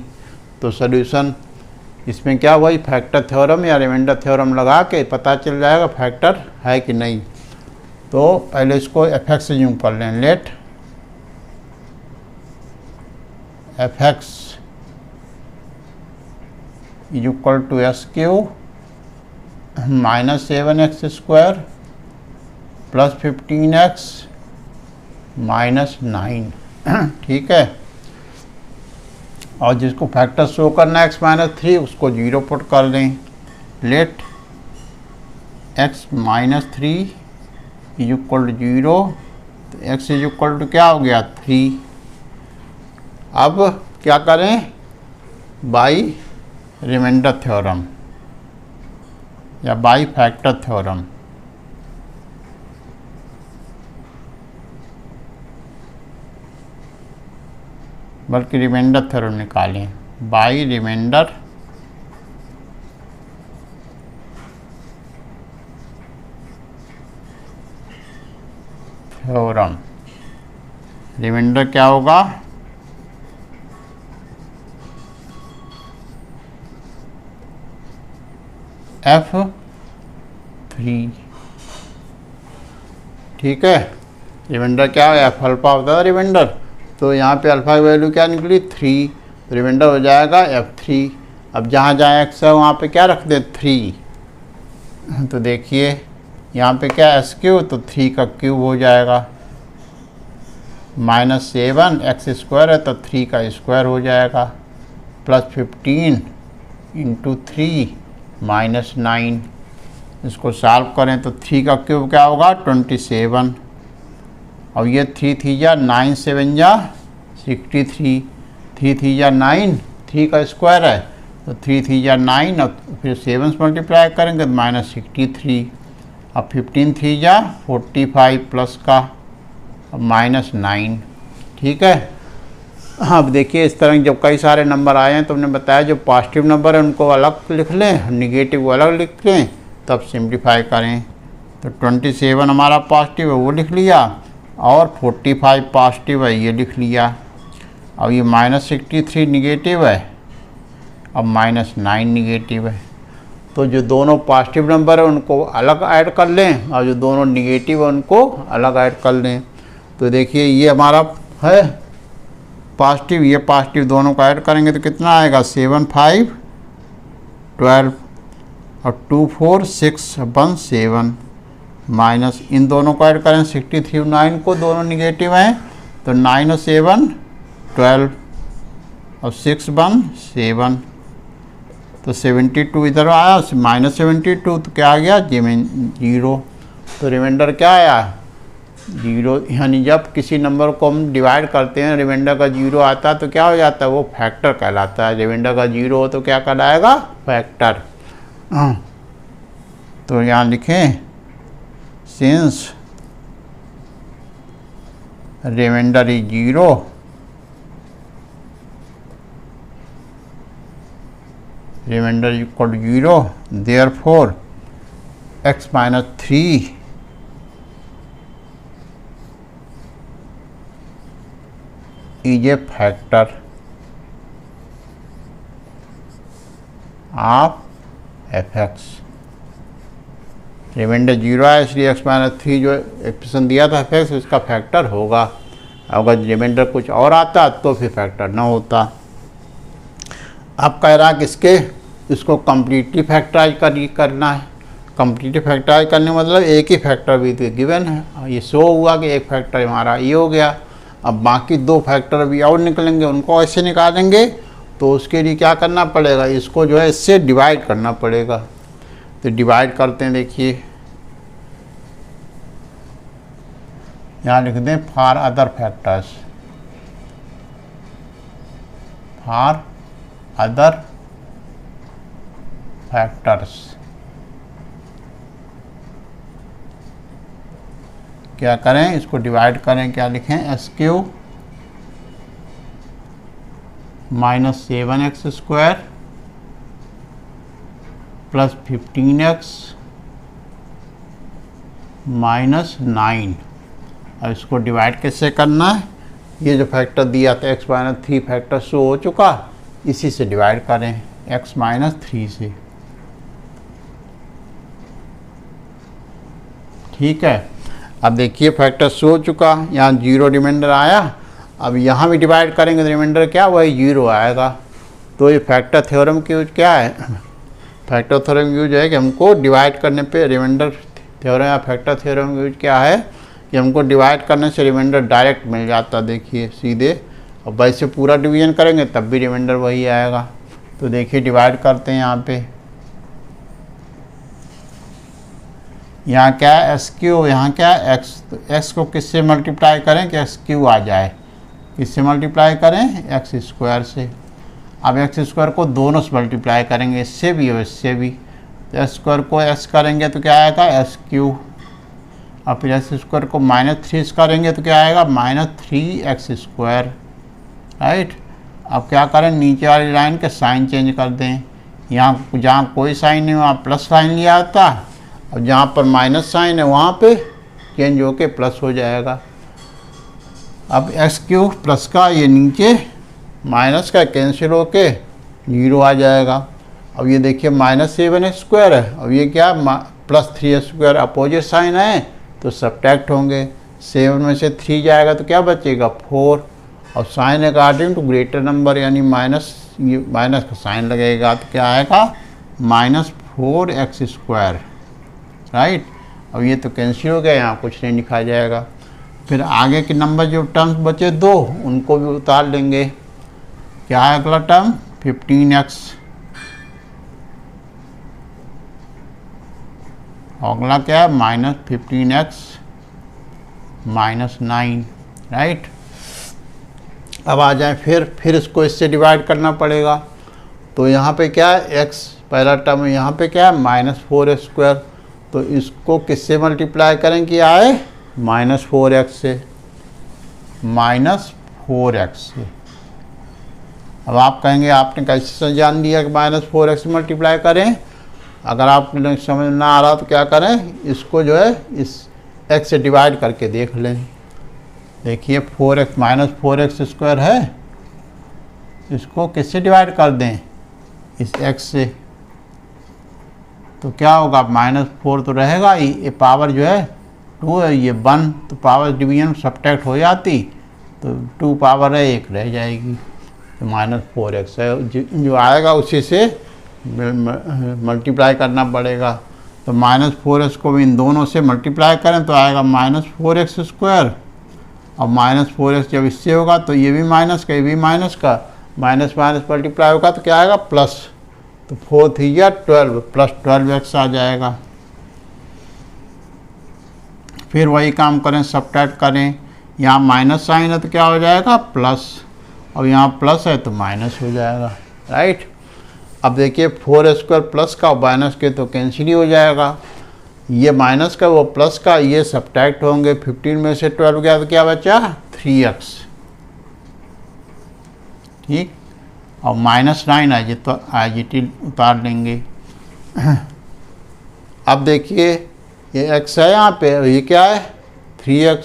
तो सॉल्यूशन इसमें क्या वही फैक्टर थ्योरम या रिमाइंडर थ्योरम लगा के पता चल जाएगा फैक्टर है कि नहीं। तो पहले इसको f(x) से यूँ कर लें, let f(x) = s³ - 7x² + 15x -9। ठीक है, और जिसको फैक्टर शो करना है x-3 उसको 0 पुट कर दें। Late x-3 is equal to 0, तो x इज इक्वल टू क्या हो गया 3। अब क्या करें, बाई रिमाइंडर थ्योरम या बाई फैक्टर थ्योरम, बल्कि रिमाइंडर थ्योरम निकालें, बाई रिमाइंडर थ्योरम। रिमाइंडर क्या होगा, F3। ठीक है, रिमाइंडर क्या है, F अल्फा होता है रिमाइंडर, तो यहाँ पे अल्फा की वैल्यू क्या निकली 3, तो रिमाइंडर हो जाएगा F3। अब जहाँ जहाँ x है वहाँ पे क्या रख दें 3, तो देखिए यहाँ पे क्या s³ तो 3 का क्यूब हो जाएगा, -7 x² है तो 3 का स्क्वायर हो जाएगा, +15 × 3 -9। इसको सॉल्व करें तो 3 का क्यूब क्या होगा 27, और ये 3 3 जा 9 7 जा 63, 3 3 जा 9, 3 का स्क्वायर है तो 3 3 जा 9, और फिर 7 से मल्टीप्लाई करेंगे तो -63, अब 15 3 जा 45 प्लस का -9। ठीक है, अब देखिए इस तरह जब कई सारे नंबर आए हैं तो हमने बताया जो पॉजिटिव नंबर है उनको अलग लिख लें, निगेटिव को अलग लिख लें, तब सिंप्लीफाई करें। तो 27 हमारा पॉजिटिव है वो लिख लिया, और 45 पॉजिटिव है ये लिख लिया। अब ये -63 निगेटिव है, अब -9 निगेटिव है, तो जो दोनों पॉजिटिव नंबर है उनको अलग ऐड कर लें, और जो दोनों निगेटिव है उनको अलग ऐड कर लें। तो देखिए ये हमारा है पॉजिटिव, ये पॉजिटिव, दोनों को ऐड करेंगे तो कितना आएगा 7 5 12, और 2 4 6 1 7, माइनस इन दोनों को ऐड करें 63 9 को, दोनों निगेटिव हैं तो 9 और 7 12, और 6 1 7, तो 72 इधर आया, -72 तो क्या आ गया 0। तो रिमाइंडर क्या आया 0, यानी जब किसी नंबर को हम डिवाइड करते हैं रिमाइंडर का 0 आता है तो क्या हो जाता है वो फैक्टर कहलाता है। रिमाइंडर का 0 हो तो क्या कहलाएगा फैक्टर। तो यहाँ लिखें since remainder is 0 remainder equal to 0, therefore x-3 is a factor of f(x)। Remainder 0 है इसलिए x-3 जो एक्सप्रेशन दिया था f(x) इसका फैक्टर होगा। अगर रिमाइंडर कुछ और आता तो फिर फैक्टर ना होता। अब कह रहा कि इसको कम्प्लीटली फैक्टराइज करना है। कम्प्लीटली फैक्टराइज करने का मतलब एक ही फैक्टर भी तो गिवन है, ये शो हुआ कि एक फैक्टर हमारा ये हो गया। अब बाकी 2 फैक्टर भी और निकलेंगे, उनको ऐसे निकालेंगे तो उसके लिए क्या करना पड़ेगा, इसको जो है इससे डिवाइड करना पड़ेगा। तो डिवाइड करते हैं, देखिए यहाँ लिख दें for other factors, for other factors. क्या करें, इसको डिवाइड करें, क्या लिखें s³ -7x² + 15x -9। अब इसको डिवाइड कैसे करना है, ये जो फैक्टर दिया था x-3 फैक्टर शो हो चुका, इसी से डिवाइड करें x-3 से। ठीक है, अब देखिए फैक्टर शो हो चुका, यहाँ 0 रिमाइंडर आया। अब यहाँ भी डिवाइड करेंगे तो रिमाइंडर क्या वही 0 आएगा। तो ये फैक्टर थ्योरम की यूज क्या है, फैक्टर थ्योरम यूज है कि हमको डिवाइड करने पे रिमाइंडर थ्योरम या फैक्टर थ्योरम यूज क्या है कि हमको डिवाइड करने से रिमाइंडर डायरेक्ट मिल जाता, देखिए सीधे। और वैसे पूरा डिवीजन करेंगे तब भी रिमाइंडर वही आएगा। तो देखिए डिवाइड करते हैं यहाँ पे, यहाँ क्या है एस क्यू, यहाँ क्या है एक्स। तो एक्स को किससे मल्टीप्लाई करें कि एक्स क्यू आ जाए, किससे मल्टीप्लाई करें एक्स स्क्वायर से। अब एक्स स्क्वायर को दोनों से मल्टीप्लाई करेंगे, इससे भी और इससे भी। तो एक्स स्क्वायर को एस करेंगे तो क्या आएगा एस क्यू, और फिर एक्स स्क्वायर को -3 करेंगे तो क्या आएगा -3x स्क्वायर, राइट। अब क्या करें, नीचे वाली लाइन के साइन चेंज कर दें। यहाँ जहाँ कोई साइन नहीं वहाँ प्लस साइन लिया आता, और जहाँ पर माइनस साइन है वहाँ पे चेंज होके प्लस हो जाएगा। अब एक्स क्यू प्लस का ये नीचे माइनस का कैंसिल होके 0 आ जाएगा। अब ये देखिए -7 स्क्वायर है, अब ये क्या +3 स्क्वायर, अपोजिट साइन है तो सब्ट्रैक्ट होंगे। 7 में से 3 जाएगा तो क्या बचेगा 4, और sign according to greater number यानी माइनस का साइन लगेगा तो क्या आएगा -4x स्क्वायर, राइट। अब ये तो कैंसिल हो गया, यहाँ कुछ नहीं लिखा जाएगा। फिर आगे के नंबर जो टर्म्स बचे 2 उनको भी उतार लेंगे। क्या है अगला टर्म 15x, अगला क्या है -15x -9, राइट। अब आ जाए फिर इसको इससे डिवाइड करना पड़ेगा। तो यहाँ पे क्या है x पहला टर्म है, यहाँ पे क्या है -4x स्क्वायर। तो इसको किससे मल्टीप्लाई करें कि आए -4x से, -4x से। अब आप कहेंगे आपने कैसे जान लिया कि -4x से मल्टीप्लाई करें। अगर आप समझ ना आ रहा तो क्या करें, इसको जो है इस x से डिवाइड करके देख लें। देखिए 4x -4x स्क्वायर है, इसको किससे डिवाइड कर दें इस x से, तो क्या होगा -4 तो रहेगा ही, ये पावर जो है 2 है, ये 1 तो पावर डिवीजन सब्ट्रैक्ट हो जाती तो 2 पावर है 1 रह जाएगी। तो -4x है जो आएगा उसी से मल्टीप्लाई करना पड़ेगा। तो -4x को भी इन दोनों से मल्टीप्लाई करें तो आएगा -4x स्क्वायर, और -4x जब इससे होगा तो ये भी माइनस का, ये भी माइनस का, माइनस मल्टीप्लाई होगा तो क्या आएगा प्लस। तो 4 3 12 प्लस 12x आ जाएगा। फिर वही काम करें, सब्ट्रैक्ट करें। यहाँ माइनस साइन है तो क्या हो जाएगा प्लस, और यहाँ प्लस है तो माइनस हो जाएगा, राइट। अब देखिए 4 स्क्वायर प्लस का और माइनस के तो कैंसिल ही हो जाएगा। ये माइनस का वो प्लस का, ये सब्ट्रैक्ट होंगे। 15 में से 12 गया तो क्या बचा 3x, ठीक। और -9 आज तो IGT उतार लेंगे। अब देखिए ये x है यहाँ पे, ये क्या है 3x।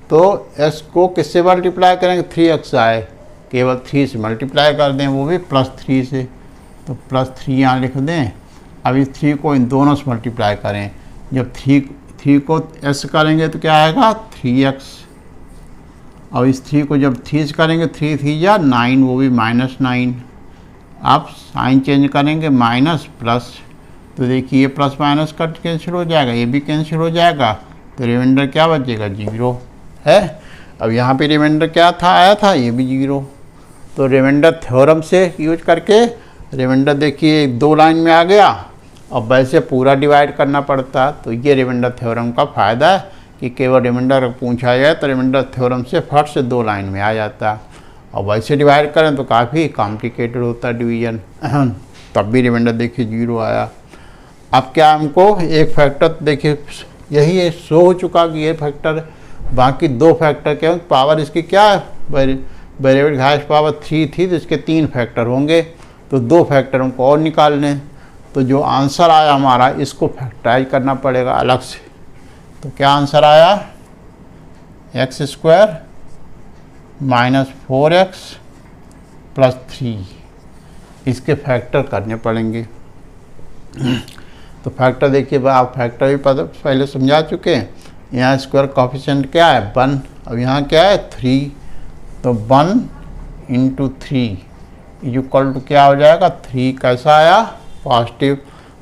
तो x को किससे मल्टीप्लाई करेंगे, 3x आए, केवल 3 से मल्टीप्लाई कर दें, वो भी +3 से। तो +3 यहाँ लिख दें। अब इस 3 को इन दोनों से मल्टीप्लाई करें। जब 3 को s करेंगे तो क्या आएगा 3x, और इस 3 को जब 3 से करेंगे 3 3 या 9, वो भी -9। आप साइन चेंज करेंगे माइनस प्लस, तो देखिए प्लस माइनस कट कैंसिल हो जाएगा, ये भी कैंसिल हो जाएगा, तो रिमाइंडर क्या बचेगा 0 है। अब यहाँ पे रिमाइंडर क्या था आया था, ये भी 0। तो रिमाइंडर थ्योरम से यूज करके रिमाइंडर देखिए 2 लाइन में आ गया, और वैसे पूरा डिवाइड करना पड़ता। तो ये रिमाइंडर थ्योरम का फ़ायदा है कि केवल रिमाइंडर पूछा जाए तो रिमाइंडर थ्योरम से फट से 2 लाइन में आ जाता, और वैसे डिवाइड करें तो काफ़ी कॉम्प्लिकेटेड होता है डिवीजन। तब भी रिमाइंडर देखिए 0 आया। अब क्या हमको एक फैक्टर देखिए, यही शो हो चुका कि ये फैक्टर, बाकी 2 फैक्टर क्या पावर इसकी क्या है, वेरिएबल की हाईएस्ट पावर 3 थी तो इसके 3 फैक्टर होंगे, तो 2 फैक्टर हमको और निकालने। तो जो आंसर आया हमारा इसको फैक्टराइज करना पड़ेगा अलग से। तो क्या आंसर आया x स्क्वायर -4x + 3, इसके फैक्टर करने पड़ेंगे। तो फैक्टर देखिए आप फैक्टर भी पहले समझा चुके हैं। यहाँ स्क्वायर कोफिशिएंट क्या है 1, अब यहाँ क्या है 3, तो 1 × 3 इक्वल टू क्या हो जाएगा 3। कैसा आया पॉजिटिव।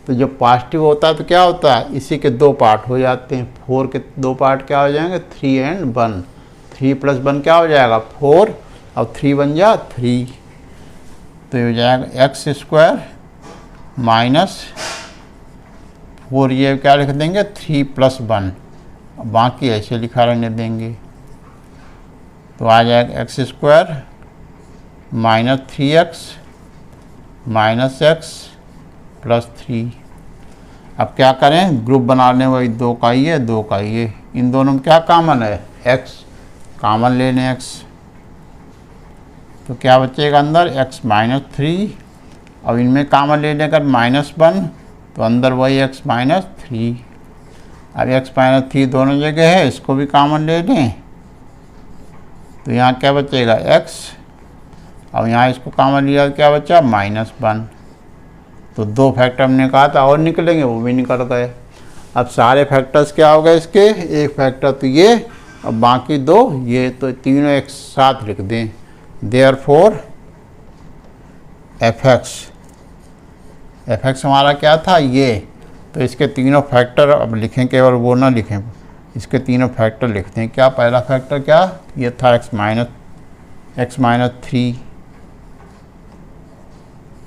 तो जब पॉजिटिव होता है तो क्या होता है, इसी के दो पार्ट हो जाते हैं। 4 के दो पार्ट क्या हो जाएंगे, 3 एंड 1। 3 + 1 क्या हो जाएगा 4, और 3 बन जा 3, तो ये हो जाएगा x² - 4, ये क्या लिख देंगे 3 + 1, बाकी ऐसे लिखा रहने देंगे। तो आ जाएगा x² - 3x - x + 3। अब क्या करें, ग्रुप बना लें, वही 2 का ये 2 का ये, इन दोनों में क्या कॉमन है, x कॉमन ले लें x, तो क्या बचेगा अंदर x - 3, अब इनमें कॉमन ले लेकर -1, तो अंदर वही x - 3। अब x - 3 दोनों जगह है, इसको भी कॉमन ले लें, तो यहाँ क्या बचेगा x, अब यहाँ इसको कॉमन लिया तो क्या बचा -1। तो 2 फैक्टर हमने कहा था और निकलेंगे, वो भी निकल गए। अब सारे फैक्टर्स क्या हो गए इसके, एक फैक्टर तो ये, अब बाकी 2 ये, तो तीनों एक साथ लिख दें। देयरफॉर fx हमारा क्या था ये, तो इसके तीनों फैक्टर अब लिखें, केवल वो ना लिखें, इसके तीनों फैक्टर लिखते हैं। क्या पहला फैक्टर क्या, ये था x - 3,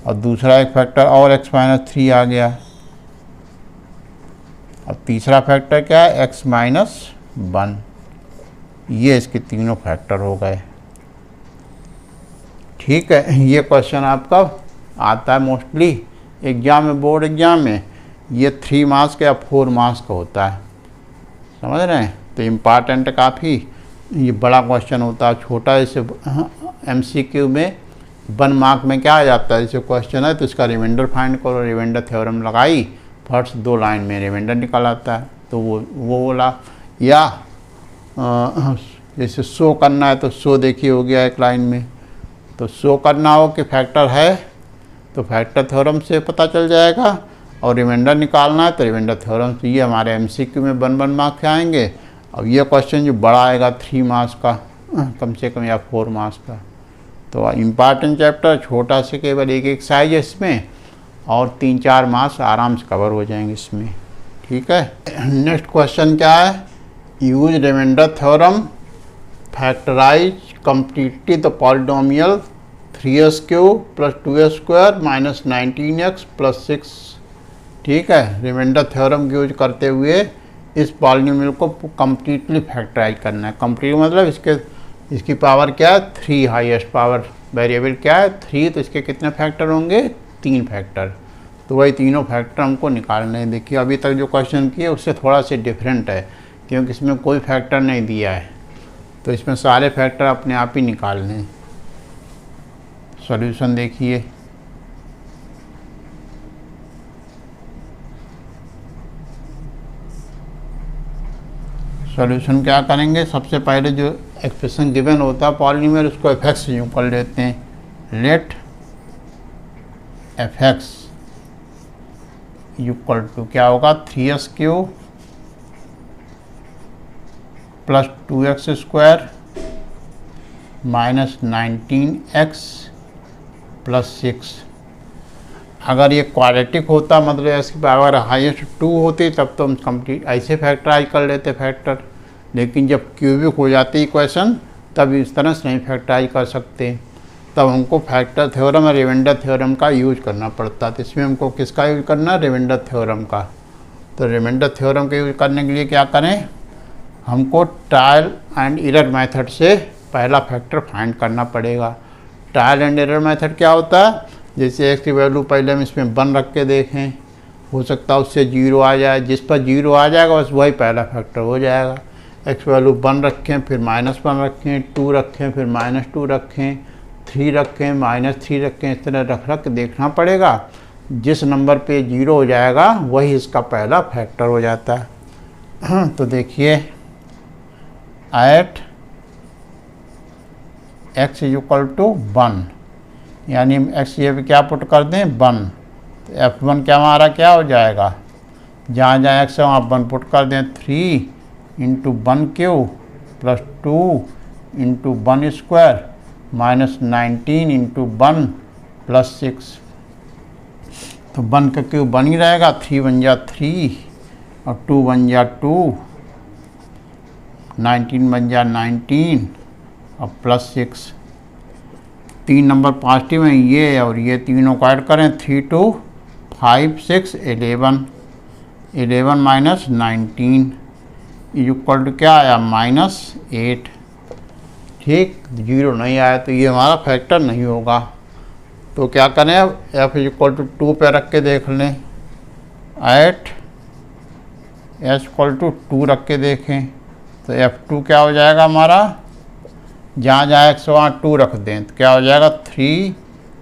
और दूसरा एक फैक्टर और x - 3 आ गया। अब तीसरा फैक्टर क्या है, x - 1, ये इसके तीनों फैक्टर हो गए। ठीक है, ये क्वेश्चन आपका आता है मोस्टली एग्जाम में, बोर्ड एग्जाम में। ये 3 मार्क्स का या 4 मार्क्स का होता है, समझ रहे हैं। तो इम्पॉर्टेंट काफ़ी, ये बड़ा क्वेश्चन होता है, छोटा जैसे MCQ में 1 मार्क में क्या आ जाता है, जैसे क्वेश्चन है तो इसका रिमाइंडर फाइंड करो, रिमाइंडर थ्योरम लगाई, फर्स्ट 2 लाइन में रिमाइंडर निकल आता है, तो वो बोला। या जैसे शो करना है तो शो देखिए हो गया एक लाइन में, तो शो करना हो कि फैक्टर है तो फैक्टर थ्योरम से पता चल जाएगा, और रिमाइंडर निकालना है तो रिमाइंडर थ्योरम से। ये हमारे MCQ में 1 मार्क्स आएंगे। अब ये क्वेश्चन जो बड़ा आएगा 3 मार्क्स का कम से कम, या 4 मार्क्स का। तो इम्पॉर्टेंट चैप्टर, छोटा से केवल एक साइज है इसमें, और 3-4 मार्क्स आराम से कवर हो जाएंगे इसमें। ठीक है, नेक्स्ट क्वेश्चन क्या है, use remainder theorem factorise completely the polynomial 3s³ + 2s² - 19x + 6। ठीक है, रिमाइंडर थ्योरम का यूज करते हुए इस पॉलिनोमियल को कंप्लीटली फैक्टराइज करना है। कंप्लीट मतलब इसकी पावर क्या है 3, हाईएस्ट पावर वेरिएबल क्या है 3, तो इसके कितने फैक्टर होंगे 3 फैक्टर। तो वही तीनों फैक्टर हमको निकालने हैं। देखिए अभी तक जो क्वेश्चन किए उससे थोड़ा सा डिफरेंट है, क्योंकि इसमें कोई फैक्टर नहीं दिया है, तो इसमें सारे फैक्टर अपने आप ही निकालने हैं। सॉल्यूशन देखिए, सॉल्यूशन क्या करेंगे, सबसे पहले जो एक्सप्रेशन गिवन होता है पॉलिनोमियल, उसको fx से यूँ कर लेते हैं। लेट fx = क्या होगा 3s³ + 2x² - 19x + 6। अगर ये क्वाड्रेटिक होता, मतलब इसकी पावर हाईएस्ट 2 होती, तब तो हम कंप्लीट ऐसे फैक्टराइज कर लेते फैक्टर। लेकिन जब क्यूबिक हो जाती इक्वेशन, तब इस तरह से नहीं फैक्टराइज कर सकते, तब हमको फैक्टर थ्योरम और रिमाइंडर थ्योरम का यूज करना पड़ता। तो इसमें हमको किसका यूज करना है, रिमाइंडर थ्योरम का। तो रिमाइंडर थ्योरम का यूज करने के लिए क्या करें, हमको ट्रायल एंड एरर मेथड से पहला फैक्टर फाइंड करना पड़ेगा। ट्रायल एंड एरर मेथड क्या होता है, जैसे x की वैल्यू पहले हम इसमें 1 रख के देखें, हो सकता है उससे 0 आ जाए, जिस पर 0 आ जाएगा बस वही पहला फैक्टर हो जाएगा। x वैल्यू 1 रखें, फिर -1 रखें, 2 रखें, फिर -2 रखें, 3 रखें, -3 रखें, इस तरह रख के देखना पड़ेगा। जिस नंबर पे 0 हो जाएगा वही इसका पहला फैक्टर हो जाता है। तो देखिए एट x = 1, यानी x ये भी क्या पुट कर दें 1, तो f1 क्या हमारा क्या हो जाएगा, जहाँ जहाँ x है वहाँ 1 पुट कर दें। 3 × 1³ + 2 × 1² - 19 × 1 + 6। तो 1 का क्यूब 1 ही रहेगा, 3 1 जा 3 और 2 1 जा 2, 19 1 जा 19 और +6। 3 नंबर पॉजिटिव हैं ये और ये तीनों को ऐड करें, 3 2 5 6 11, 11 माइनस 19 इज इक्वल टू क्या आया -8। ठीक, 0 नहीं आया तो ये हमारा फैक्टर नहीं होगा। तो क्या करें, अब f इज इक्वल टू 2 पे रख के देख लें, एट s इक्वल टू 2 रख के देखें तो f2 क्या हो जाएगा हमारा, जहाँ जहाँ x वहाँ 2 रख दें तो क्या हो जाएगा 3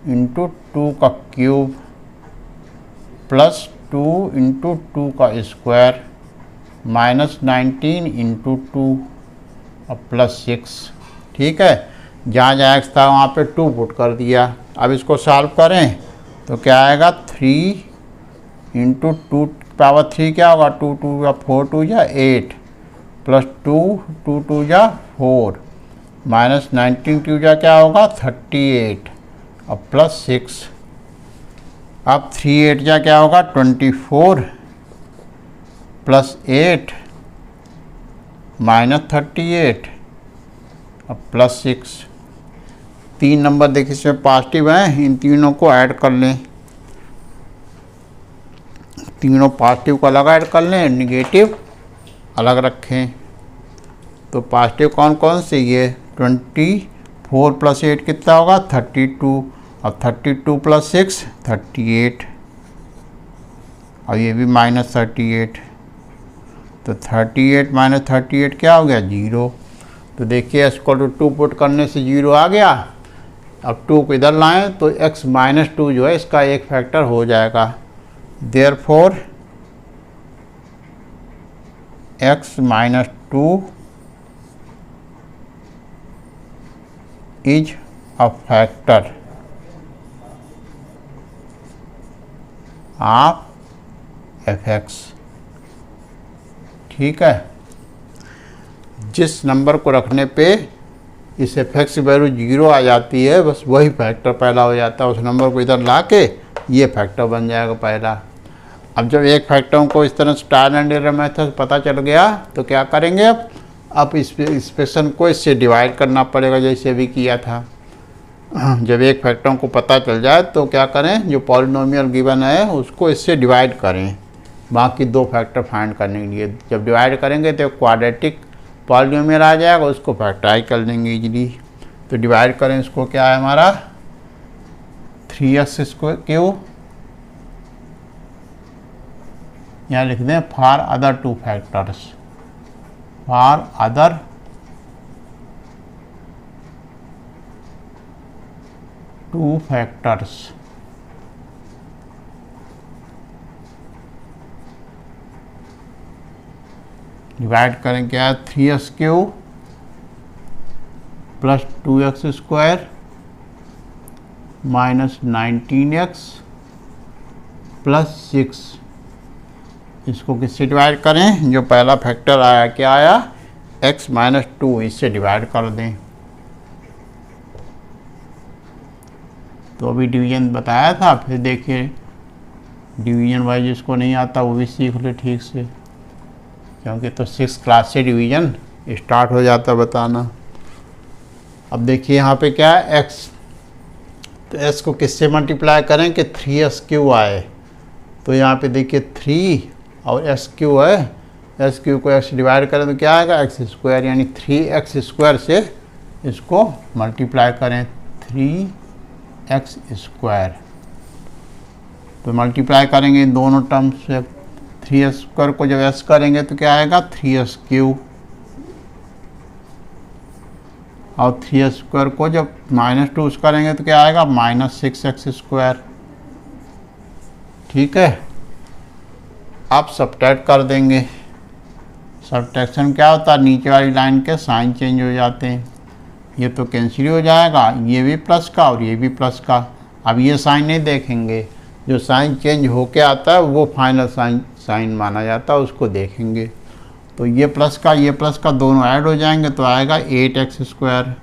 × 2 का क्यूब प्लस 2 × 2 का स्क्वायर माइनस 19 × 2 और +6। ठीक है, जहाँ जहाँ x था वहाँ पे 2 पुट कर दिया। अब इसको सॉल्व करें तो क्या आएगा, 3 × 2 पावर 3 क्या होगा, 2 2 या 4 2 या 8 प्लस 2 2 2 या 4 माइनस 19 2 या क्या होगा 38 और +6। अब 3 8 या क्या होगा 24 प्लस 8 माइनस 38 और +6। 3 नंबर देखिए इसमें पॉजिटिव हैं, इन तीनों को ऐड कर लें, तीनों पॉजिटिव को अलग ऐड कर लें, निगेटिव अलग रखें। तो पॉजिटिव कौन कौन से, ये 24 + 8 कितना होगा 32 और 32 + 6 38 और ये भी -38। तो 38 - 38 क्या हो गया 0। तो देखिए s = 2 पुट करने से 0 आ गया। अब 2 को इधर लाएं तो x - 2 जो है इसका एक फैक्टर हो जाएगा। Therefore x - 2 is a factor of f(x). ठीक है, जिस नंबर को रखने पे इस f(x) की वैल्यू 0 आ जाती है बस वही फैक्टर पहला हो जाता है। उस नंबर को इधर ला के ये फैक्टर बन जाएगा पहला। अब जब एक फैक्टरों को इस तरह से ट्रायल एंड एरर मेथड पता चल गया तो क्या करेंगे, अब इस एक्सप्रेशन को इससे डिवाइड करना पड़ेगा जैसे अभी किया था। जब एक फैक्टरों को पता चल जाए तो क्या करें, जो पॉलिनोमियल गिवन है उसको इससे डिवाइड करें बाकी 2 फैक्टर फाइंड करने के लिए। जब डिवाइड करेंगे तो क्वाड्रेटिक पॉलिनोमियल आ जाएगा, उसको फैक्टराइज कर देंगे इजीली। तो डिवाइड करें, इसको क्या है हमारा 3x², यहाँ लिख दें for other 2 factors, for other 2 factors. Divide करें क्या है 3x³ plus 2x² minus 19x plus 6। इसको किससे डिवाइड करें, जो पहला फैक्टर आया क्या आया x - 2, इससे डिवाइड कर दें। तो अभी डिवीजन बताया था, फिर देखिए डिवीजन वाइज जिसको नहीं आता वो भी सीख ले ठीक से, क्योंकि तो 6 क्लास से डिवीजन स्टार्ट हो जाता बताना। अब देखिए यहाँ पे क्या है x, तो s को किससे मल्टीप्लाई करें कि 3s³ आए। तो यहाँ पे देखिए 3 और s³ है, s³ को x डिवाइड करें तो क्या आएगा x², यानी 3x² से इसको मल्टीप्लाई करें 3x²। तो मल्टीप्लाई करेंगे इन दोनों टर्म्स से, 3s² को जब s करेंगे तो क्या आएगा 3s³ और 3s² को जब -2 करेंगे तो क्या आएगा -6x²। ठीक है, आप सब्ट्रैक्ट कर देंगे। सब्ट्रैक्शन क्या होता है, नीचे वाली लाइन के साइन चेंज हो जाते हैं। ये तो कैंसिल हो जाएगा, ये भी प्लस का और ये भी प्लस का। अब ये साइन नहीं देखेंगे, जो साइन चेंज होके आता है वो फाइनल साइन माना जाता है, उसको देखेंगे। तो ये प्लस का दोनों ऐड हो जाएंगे तो आएगा 8x²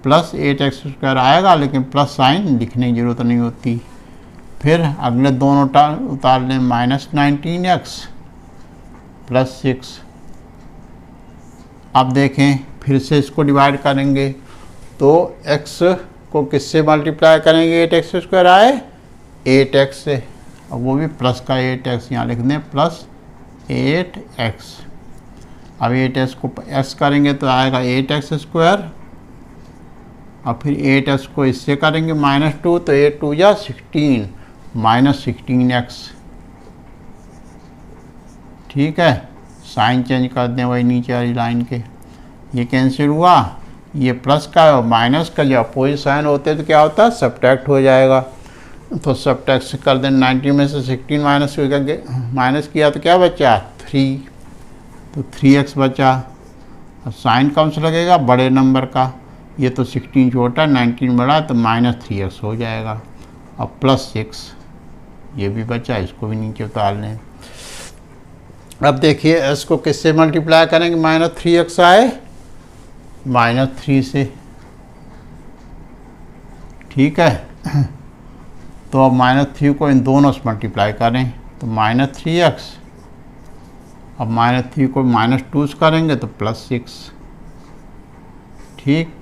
प्लस 8x² आएगा, लेकिन प्लस साइन लिखने की ज़रूरत नहीं होती। फिर अगले दोनों उतार लें, -19x + 6। अब देखें फिर से इसको डिवाइड करेंगे तो x को किससे मल्टीप्लाई करेंगे, 8x² आए 8x से, और वो भी प्लस का 8x, यहाँ लिख दें +8x। अब 8x को x करेंगे तो आएगा 8x², और फिर 8x को इससे करेंगे -2 तो 8 2 या 16, -16x। ठीक है, साइन चेंज कर दें वही नीचे वाली लाइन के, ये कैंसिल हुआ, ये प्लस का और माइनस का जो अपोजिट साइन होते तो क्या होता है, सब्ट्रैक्ट हो जाएगा। तो सब्ट्रैक्ट कर दें, 90 में से 16 माइनस किया तो क्या बचा 3, तो 3x बचा। अब साइन कौन सा लगेगा, बड़े नंबर का, ये तो 16 छोटा 19 बड़ा, तो -3x हो जाएगा। अब +6 ये भी बचा, इसको भी नीचे उतार लें। अब देखिए s को किससे मल्टीप्लाई करेंगे, -3x आए -3 से। ठीक है, तो अब -3 को इन दोनों से मल्टीप्लाई करें तो -3x, अब -3 को -2 से करेंगे तो +6। ठीक,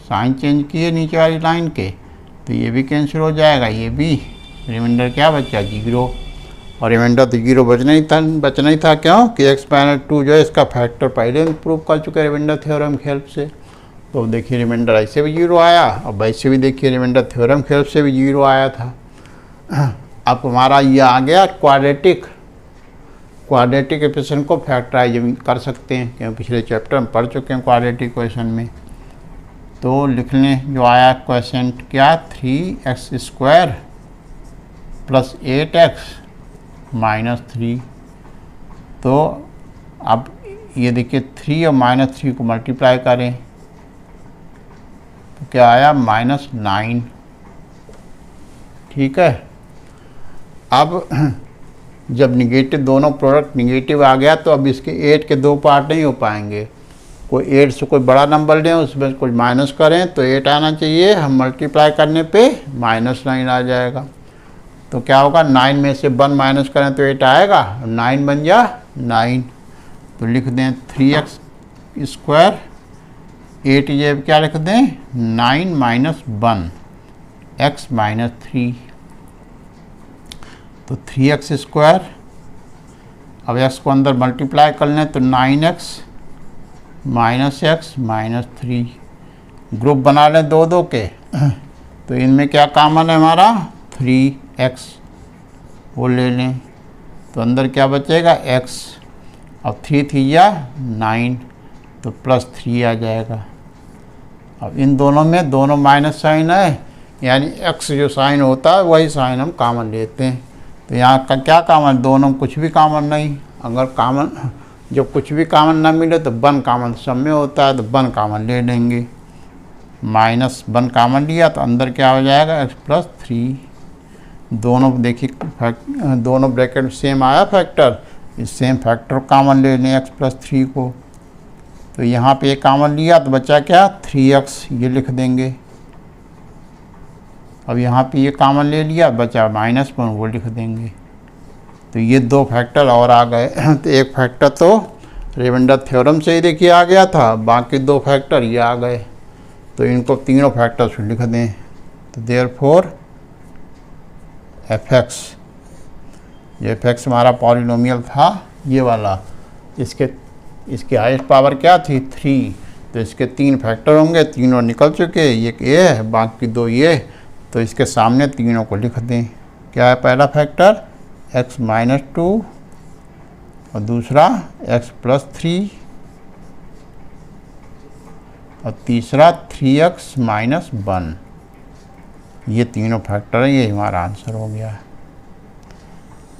साइन चेंज किए नीचे वाली लाइन के, तो ये भी कैंसिल हो जाएगा, ये भी, रिमाइंडर क्या बचा 0, और रिमाइंडर तो 0 बचना ही था क्यों कि x-2 जो है इसका फैक्टर पहले प्रूव कर चुके हैं रिमाइंडर थ्योरम की हेल्प से। तो देखिए रिमाइंडर ऐसे भी 0 आया, और वैसे भी देखिए रिमाइंडर थ्योरम की हेल्प से भी 0 आया था। अब हमारा ये आ गया क्वाड्रेटिक इक्वेशन को फैक्टराइज कर सकते हैं, क्योंकि पिछले चैप्टर में पढ़ चुके हैं क्वाड्रेटिक इक्वेशन में। तो लिख लें जो आया क्वेश्चन क्या, 3x² + 8x -3। तो अब ये देखिए 3 और -3 को मल्टीप्लाई करें तो क्या आया -9। ठीक है, अब जब निगेटिव दोनों प्रोडक्ट निगेटिव आ गया तो अब इसके 8 के 2 पार्ट नहीं हो पाएंगे। कोई 8 से कोई बड़ा नंबर लें, उसमें कुछ माइनस करें तो 8 आना चाहिए, हम मल्टीप्लाई करने पे -9 आ जाएगा। तो क्या होगा, 9 में से 1 माइनस करें तो 8 आएगा, 9 बन जा 9। तो लिख दें 3x², 8 ये क्या लिख दें 9 - 1 x - 3, तो 3x²। अब x को अंदर मल्टीप्लाई कर लें तो 9x -x -3, ग्रुप बना लें 2 के, तो इनमें क्या कॉमन है हमारा 3x, वो ले लें तो अंदर क्या बचेगा x, अब 3 3 या 9 तो +3 आ जाएगा। अब इन दोनों में दोनों माइनस साइन है, यानी x जो साइन होता है वही साइन हम कॉमन लेते हैं। तो यहाँ का क्या कॉमन, दोनों कुछ भी कॉमन नहीं, अगर कॉमन जब कुछ भी कॉमन ना मिले तो 1 कॉमन सब में होता है, तो 1 कॉमन ले लेंगे, -1 कॉमन लिया तो अंदर क्या हो जाएगा x + 3। दोनों देखिए दोनों ब्रैकेट सेम आया फैक्टर, इस सेम फैक्टर कॉमन ले लें x + 3 को। तो यहाँ पे एक कॉमन लिया तो बचा क्या 3x, ये लिख देंगे। अब यहाँ पे ये कॉमन ले लिया, बचा -1, वो लिख देंगे। तो ये 2 फैक्टर और आ गए। तो एक फैक्टर तो रिमाइंडर थ्योरम से ही देखिए आ गया था, बाकी 2 फैक्टर ये आ गए, तो इनको तीनों फैक्टर्स लिख दें। तो देयरफॉर fx, ये fx हमारा पॉलिनोमियल था ये वाला, इसके हाईएस्ट पावर क्या थी 3, तो इसके 3 फैक्टर होंगे, तीनों निकल चुके, एक ये है बाकी 2 ये, तो इसके सामने तीनों को लिख दें। क्या है पहला फैक्टर x - 2 और दूसरा x + 3 और तीसरा 3x - 1, ये तीनों फैक्टर है, ये हमारा आंसर हो गया।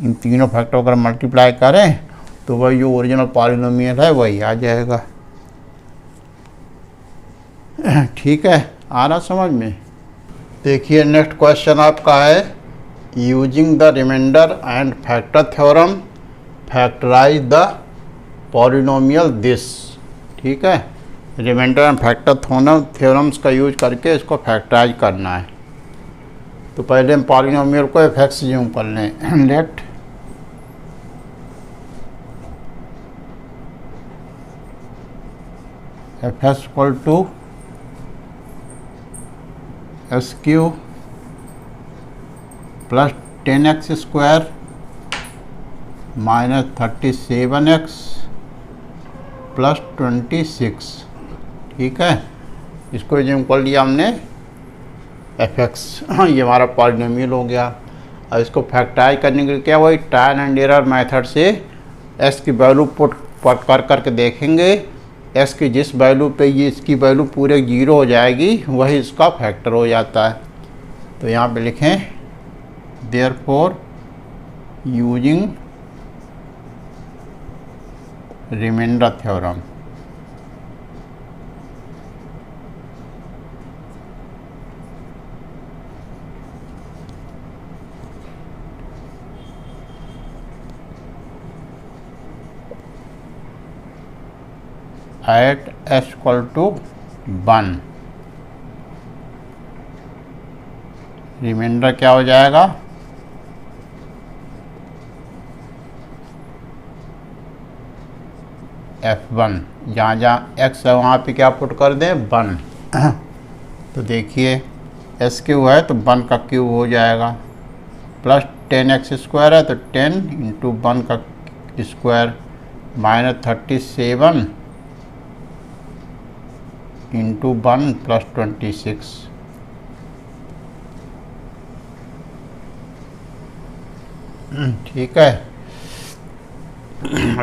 इन तीनों फैक्टर अगर मल्टीप्लाई करें तो वही जो ओरिजिनल पॉलिनोमियल है वही आ जाएगा। ठीक है, आ रहा समझ में। देखिए नेक्स्ट क्वेश्चन आपका है, using the remainder and factor theorem factorise the polynomial this. ठीक है, रिमाइंडर एंड फैक्टर थ्योरम्स का यूज करके इसको फैक्टराइज करना है। तो पहले हम पॉलिनोमियल को एफ एक्स ज्यूम कर लें। Let f x equal to x cube plus 10x square minus 37x plus 26। ठीक है, इसको ज्यूम कर लिया हमने एफ एक्स। ये हमारा पॉलिनोमियल हो गया। अब इसको फैक्टराइज करने के लिए क्या, वही ट्रायल एंड एरर मेथड से एस की वैल्यू पुट कर करके देखेंगे। एस की जिस वैल्यू पे ये इसकी वैल्यू पूरे 0 हो जाएगी वही इसका फैक्टर हो जाता है। तो यहाँ पे लिखें therefore using remainder theorem. At x equal to 1 remainder क्या हो जाएगा, F1। जहाँ जहाँ x है वहाँ पे क्या पुट कर दें, 1। तो देखिए एस क्यू है तो 1 का क्यूब हो जाएगा, प्लस 10x स्क्वायर है तो 10 इंटू 1 का स्क्वायर माइनस 37 इंटू 1 प्लस 26। ठीक है,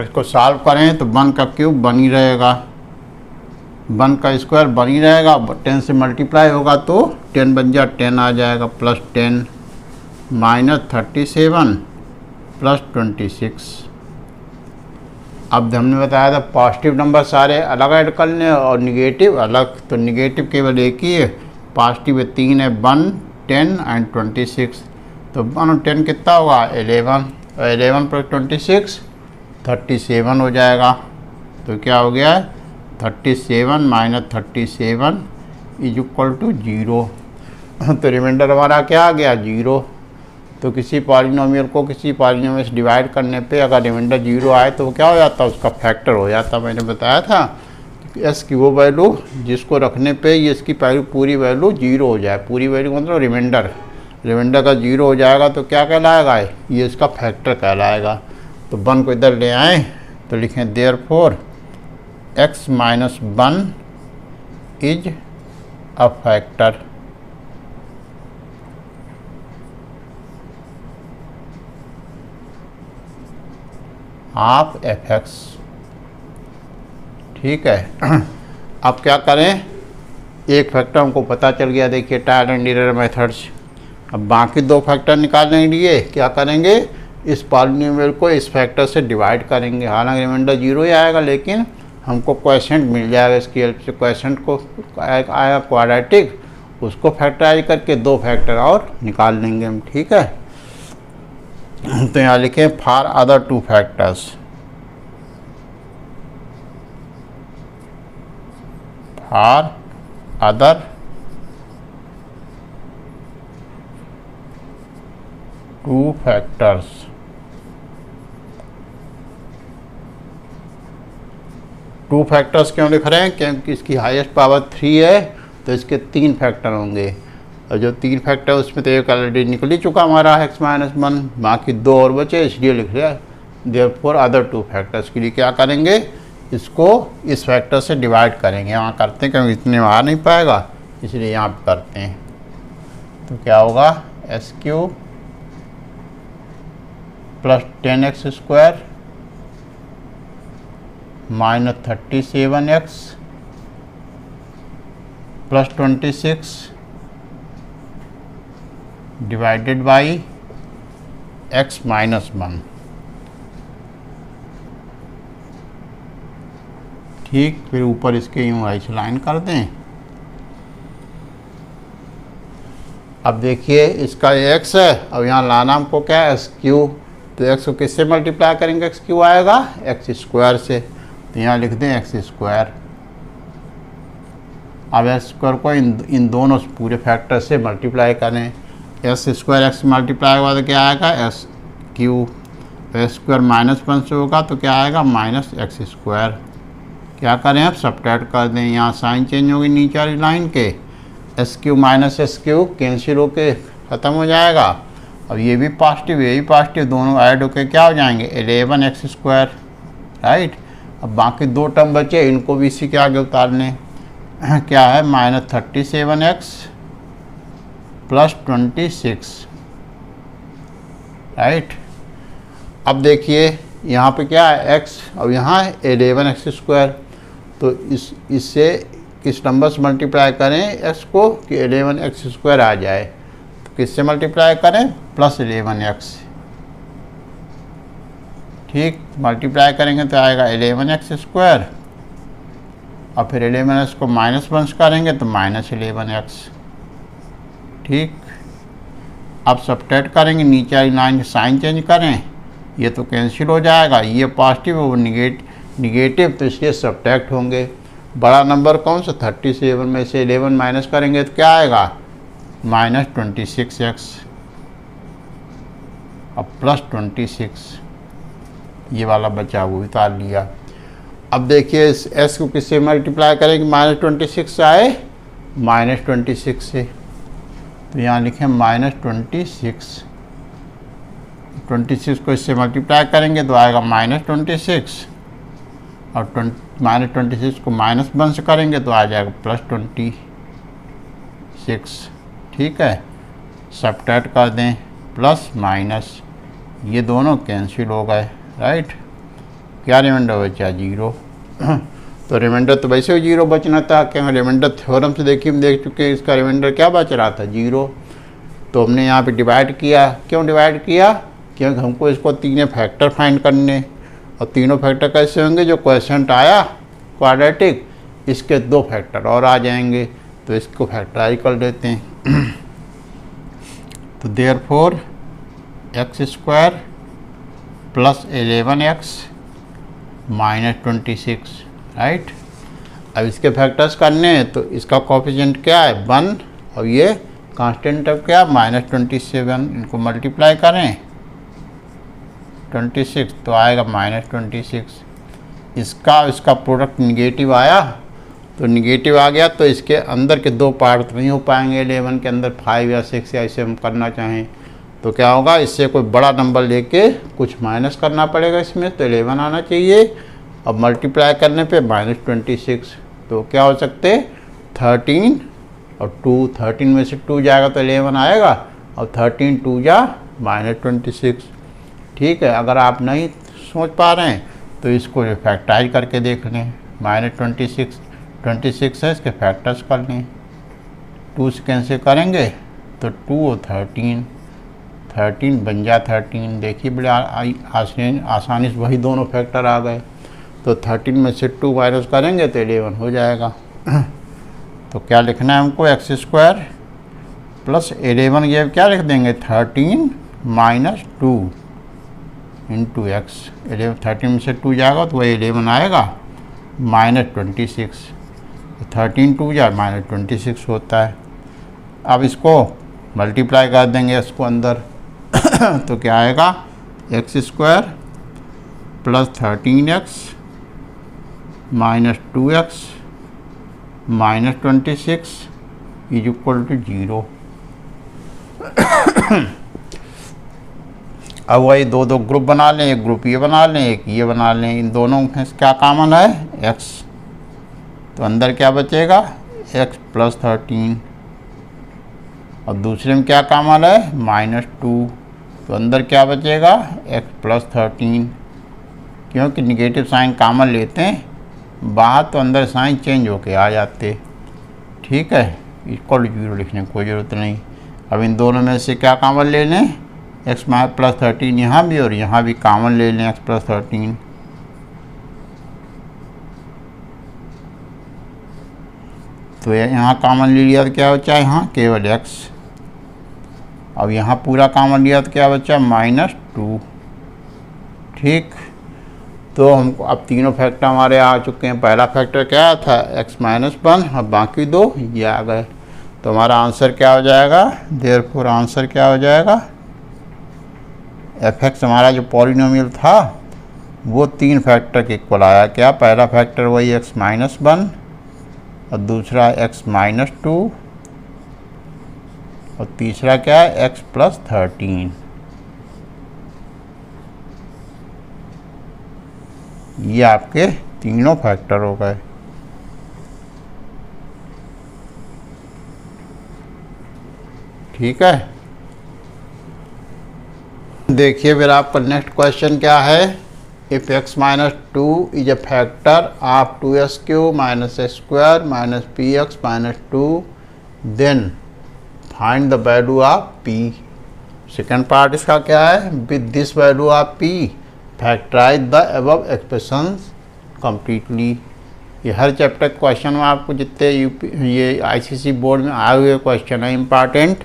इसको सॉल्व करें तो 1 का क्यूब 1 ही रहेगा, 1 का स्क्वायर 1 ही रहेगा, 10 से मल्टीप्लाई होगा तो 10 बन जा 10 आ जाएगा, प्लस 10 माइनस 37 प्लस 26। अब हमने बताया था पॉजिटिव नंबर सारे अलग ऐड कर लें और निगेटिव अलग, तो निगेटिव केवल एक ही है, पॉजिटिव 3 है, 1 10 एंड 26। तो 1 और 10 कितना होगा, 11, और 11 प्लस 26 37 हो जाएगा। तो क्या हो गया, 37 माइनस 37 इज इक्वल टू 0। तो रिमाइंडर हमारा क्या आ गया, 0। तो किसी पॉलिनोमियल को किसी पॉलिनोमियल से डिवाइड करने पे अगर रिमाइंडर 0 आए तो वो क्या हो जाता है, उसका फैक्टर हो जाता। मैंने बताया था कि एस की वो वैल्यू जिसको रखने पे ये इसकी पूरी वैल्यू 0 हो जाए, पूरी वैल्यू मतलब रिमाइंडर का 0 हो जाएगा तो क्या कहलाएगा, ये इसका फैक्टर कहलाएगा। तो 1 को इधर ले आएँ तो लिखें therefore x minus 1 is a factor. Of F x. ठीक है, अब क्या करें, एक फैक्टर हमको पता चल गया, देखिए ट्रायल एंड एरर मेथड्स। अब बाकी 2 फैक्टर निकालने के लिए क्या करेंगे, इस पॉलिनोमियल को इस फैक्टर से डिवाइड करेंगे। हालांकि रिमाइंडर 0 ही आएगा लेकिन हमको क्वोशिएंट मिल जाएगा, इसकी हेल्प से क्वोशिएंट को आएगा क्वाड्रेटिक, उसको फैक्टराइज करके 2 फैक्टर और निकाल लेंगे हम। ठीक है, तो यहाँ लिखें for other 2 factors, for other 2 factors. Two factors क्यों लिख रहे हैं, क्योंकि इसकी हाईएस्ट पावर 3 है तो इसके 3 फैक्टर होंगे, और जो 3 फैक्टर उसमें तो एक ऑलरेडी निकल ही चुका हमारा x माइनस 1, बाकी 2 और बचे, इसलिए लिख लिया देयरफॉर अदर 2 फैक्टर्स। के लिए क्या करेंगे, इसको इस फैक्टर से डिवाइड करेंगे। यहाँ करते हैं क्योंकि इतने में आ नहीं पाएगा इसलिए यहाँ पे करते हैं। तो क्या होगा, S cube plus 10x square minus 37x plus 26 divided by x minus 1। ठीक, फिर ऊपर इसके यूँ ऐसे लाइन कर दें। अब देखिए इसका x है, अब यहाँ लाना हमको क्या है, एस क्यू, तो x को किससे मल्टीप्लाई करेंगे, एक्स क्यू आएगा एक्स स्क्वायर से, तो यहाँ लिख दें एक्स स्क्वायर। अब एक्स स्क्वायर को इन दोनों पूरे फैक्टर से मल्टीप्लाई करें, एस स्क्वायर एक्स मल्टीप्लाई होगा तो क्या आएगा S Q, x square minus 1 से होगा तो क्या आएगा माइनस एक्स स्क्वायर। क्या करें अब सब्ट्रैक्ट कर दें, यहाँ साइन चेंज होगी नीचे वाली लाइन के, S Q minus S Q cancel होके ख़त्म हो जाएगा। अब ये भी पॉजिटिव ये भी पॉजिटिव, दोनों ऐड होके क्या हो जाएंगे 11 एक्स स्क्वायर, राइट। अब बाकी दो टर्म बचे, इनको भी इसी के आगे उतार लें। क्या है माइनस 37 एक्स प्लस 26, राइट। अब देखिए यहाँ पे क्या है x और यहाँ है 11 एक्स स्क्वायर, तो इससे किस नंबर से मल्टीप्लाई करें x को कि 11 एक्स स्क्वायर आ जाए, तो किससे मल्टीप्लाई करें प्लस 11x, ठीक। मल्टीप्लाई करेंगे तो आएगा 11 एक्स स्क्वायर और फिर 11x को माइनस 1 करेंगे तो माइनस 11x, ठीक। अब सब्ट्रैक्ट करेंगे, नीचे वाली लाइन साइन चेंज करें, ये तो कैंसिल हो जाएगा, ये पॉजिटिव और निगेटिव तो इसलिए सब्ट्रैक्ट होंगे। बड़ा नंबर कौन सा 37 में से 11 माइनस करेंगे तो क्या आएगा माइनस 26x और प्लस 26, ये वाला बचा वो उतार लिया। अब देखिए इस s को किससे मल्टीप्लाई करेंगे माइनस 26 से आए माइनस 26 से, तो यहाँ लिखें माइनस 26 को इससे मल्टीप्लाई करेंगे तो आएगा माइनस 26 और माइनस 26 को माइनस 1 से करेंगे तो आ जाएगा प्लस 26, ठीक है। सब्ट्रैक्ट कर दें, प्लस माइनस ये दोनों कैंसिल हो गए, राइट। क्या रिमाइंडर बचा 0, तो रिमाइंडर तो वैसे ही 0 बचना था, क्या रिमाइंडर थ्योरम से देखिए हम देख चुके हैं, इसका रिमाइंडर क्या बच रहा था 0। तो हमने यहाँ पे डिवाइड किया, क्यों डिवाइड किया, क्योंकि हमको इसको तीनों फैक्टर फाइंड करने, और तीनों फैक्टर कैसे होंगे जो क्वेश्चन आया क्वाड्रेटिक, इसके 2 फैक्टर और आ जाएंगे, तो इसको फैक्टराइज कर देते हैं। तो therefore x square plus 11x minus 26, right. अब इसके फैक्टर्स करने हैं तो इसका कोफिशिएंट क्या है 1 और ये कांस्टेंट अब क्या माइनस 27, इनको मल्टीप्लाई करें 26 तो आएगा माइनस 26। इसका प्रोडक्ट निगेटिव आया, तो निगेटिव आ गया तो इसके अंदर के 2 पार्ट नहीं हो पाएंगे, 11 के अंदर 5 या 6 या ऐसे हम करना चाहें तो क्या होगा, इससे कोई बड़ा नंबर लेके कुछ माइनस करना पड़ेगा इसमें, तो 11 आना चाहिए। अब मल्टीप्लाई करने पे माइनस 26, तो क्या हो सकते 13 और 2, 13 में से 2 जाएगा तो 11 आएगा, और 13 2 जा माइनस 26, ठीक है। अगर आप नहीं सोच पा रहे हैं तो इसको फैक्टराइज करके देख लें, माइनस 26 है, इसके फैक्टर्स कर लें, 2 से कैंसिल करेंगे तो 2 और 13 बन जा 13, देखिए बड़े आसानी से वही दोनों फैक्टर आ गए, तो 13 में से 2 माइनस करेंगे तो 11 हो जाएगा। तो क्या लिखना है हमको एक्स स्क्वायर प्लस 11, ये क्या लिख देंगे 13 माइनस 2 इंटू एक्स, 13 में से 2 जाएगा तो वही 11 आएगा माइनस 26, 13 2 जा माइनस 26 होता है। अब इसको मल्टीप्लाई कर देंगे इसको अंदर तो क्या आएगा x square plus 13x minus 2x minus 26 is equal to 0। अब वही 2 ग्रुप बना लें, एक ग्रुप ये बना लें, एक ये बना लें, इन दोनों में क्या कॉमन है x, तो अंदर क्या बचेगा x प्लस 13, और दूसरे में क्या कॉमन है माइनस 2, तो अंदर क्या बचेगा x प्लस 13, क्योंकि निगेटिव साइन कॉमन लेते हैं बाहर तो अंदर साइन चेंज होके आ जाते, ठीक है। इक्वल टू 0 लिखने की कोई ज़रूरत नहीं। अब इन दोनों में से क्या कॉमन ले लें x प्लस 13 यहाँ भी और यहाँ भी कॉमन ले लें x प्लस 13, तो यहाँ कॉमन ले लिया तो क्या बचा यहाँ केवल x, अब यहाँ पूरा कॉमन लिया तो क्या बचा माइनस 2, ठीक। तो हमको अब तीनों फैक्टर हमारे आ चुके हैं। पहला फैक्टर क्या था x माइनस 1 और बाकी 2 ये आ गए। तो हमारा आंसर क्या हो जाएगा, देयरफॉर आंसर क्या हो जाएगा, एफ एक्स हमारा जो पॉलिनोमियल था वो 3 फैक्टर के इक्वल आया। क्या, पहला फैक्टर वही x-1 और दूसरा x-2 और तीसरा क्या है x+13। ये आपके तीनों फैक्टर हो गए। ठीक है, देखिए फिर आपका नेक्स्ट क्वेश्चन क्या है। If x-2 is a factor of 2s³ - s² - px-2 then find the value of p। Second part इसका क्या है, with this value of p factorise the above expressions completely. ये हर चैप्टर क्वेश्चन में आपको जितने ये आईसीसी बोर्ड में आए हुए क्वेश्चन है इंपॉर्टेंट,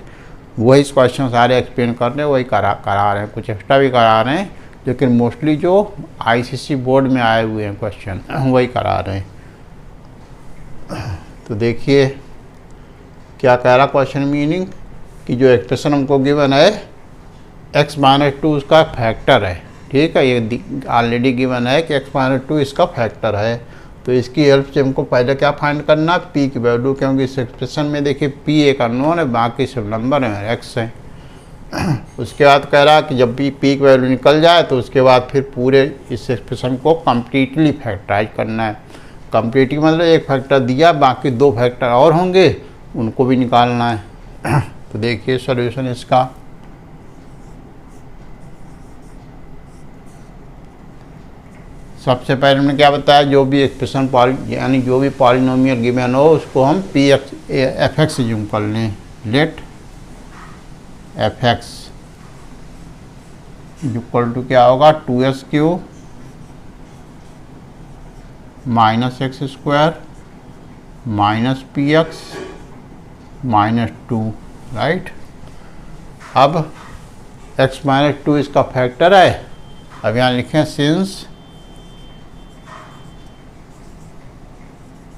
वही क्वेश्चन सारे एक्सप्लेन कर रहे हैं, वही करा रहे हैं, कुछ एक्स्ट्रा भी करा रहे हैं, लेकिन मोस्टली जो आईसीसी बोर्ड में आए हुए हैं क्वेश्चन वही करा रहे हैं। तो देखिए क्या कह रहा क्वेश्चन मीनिंग, कि जो एक्सप्रेशन हमको गिवन है x-2 उसका फैक्टर है। ठीक है, ये ऑलरेडी गिवन है कि x-2 इसका फैक्टर है। तो इसकी हेल्प से हमको पहले क्या फाइंड करना, p की वैल्यू, क्योंकि इस एक्सप्रेशन में देखिए p एक अननोन है, बाकी सब नंबर हैं x है। उसके बाद कह रहा कि जब भी p की वैल्यू निकल जाए तो उसके बाद फिर पूरे इस एक्सप्रेशन को कम्प्लीटली फैक्टराइज करना है। कम्प्लीटली मतलब एक फैक्टर दिया, बाकी 2 फैक्टर और होंगे, उनको भी निकालना है। तो देखिए सॉल्यूशन इसका, सबसे पहले हमने क्या बताया, जो भी एक्सप्रेशन यानी जो भी पॉलिनोमियल गिवन हो उसको हम एफ एक्स यूज कर लें। Let f x equal to क्या होगा, 2s³ - x² - px - 2, राइट। अब x-2 इसका फैक्टर है। अब यहाँ लिखें since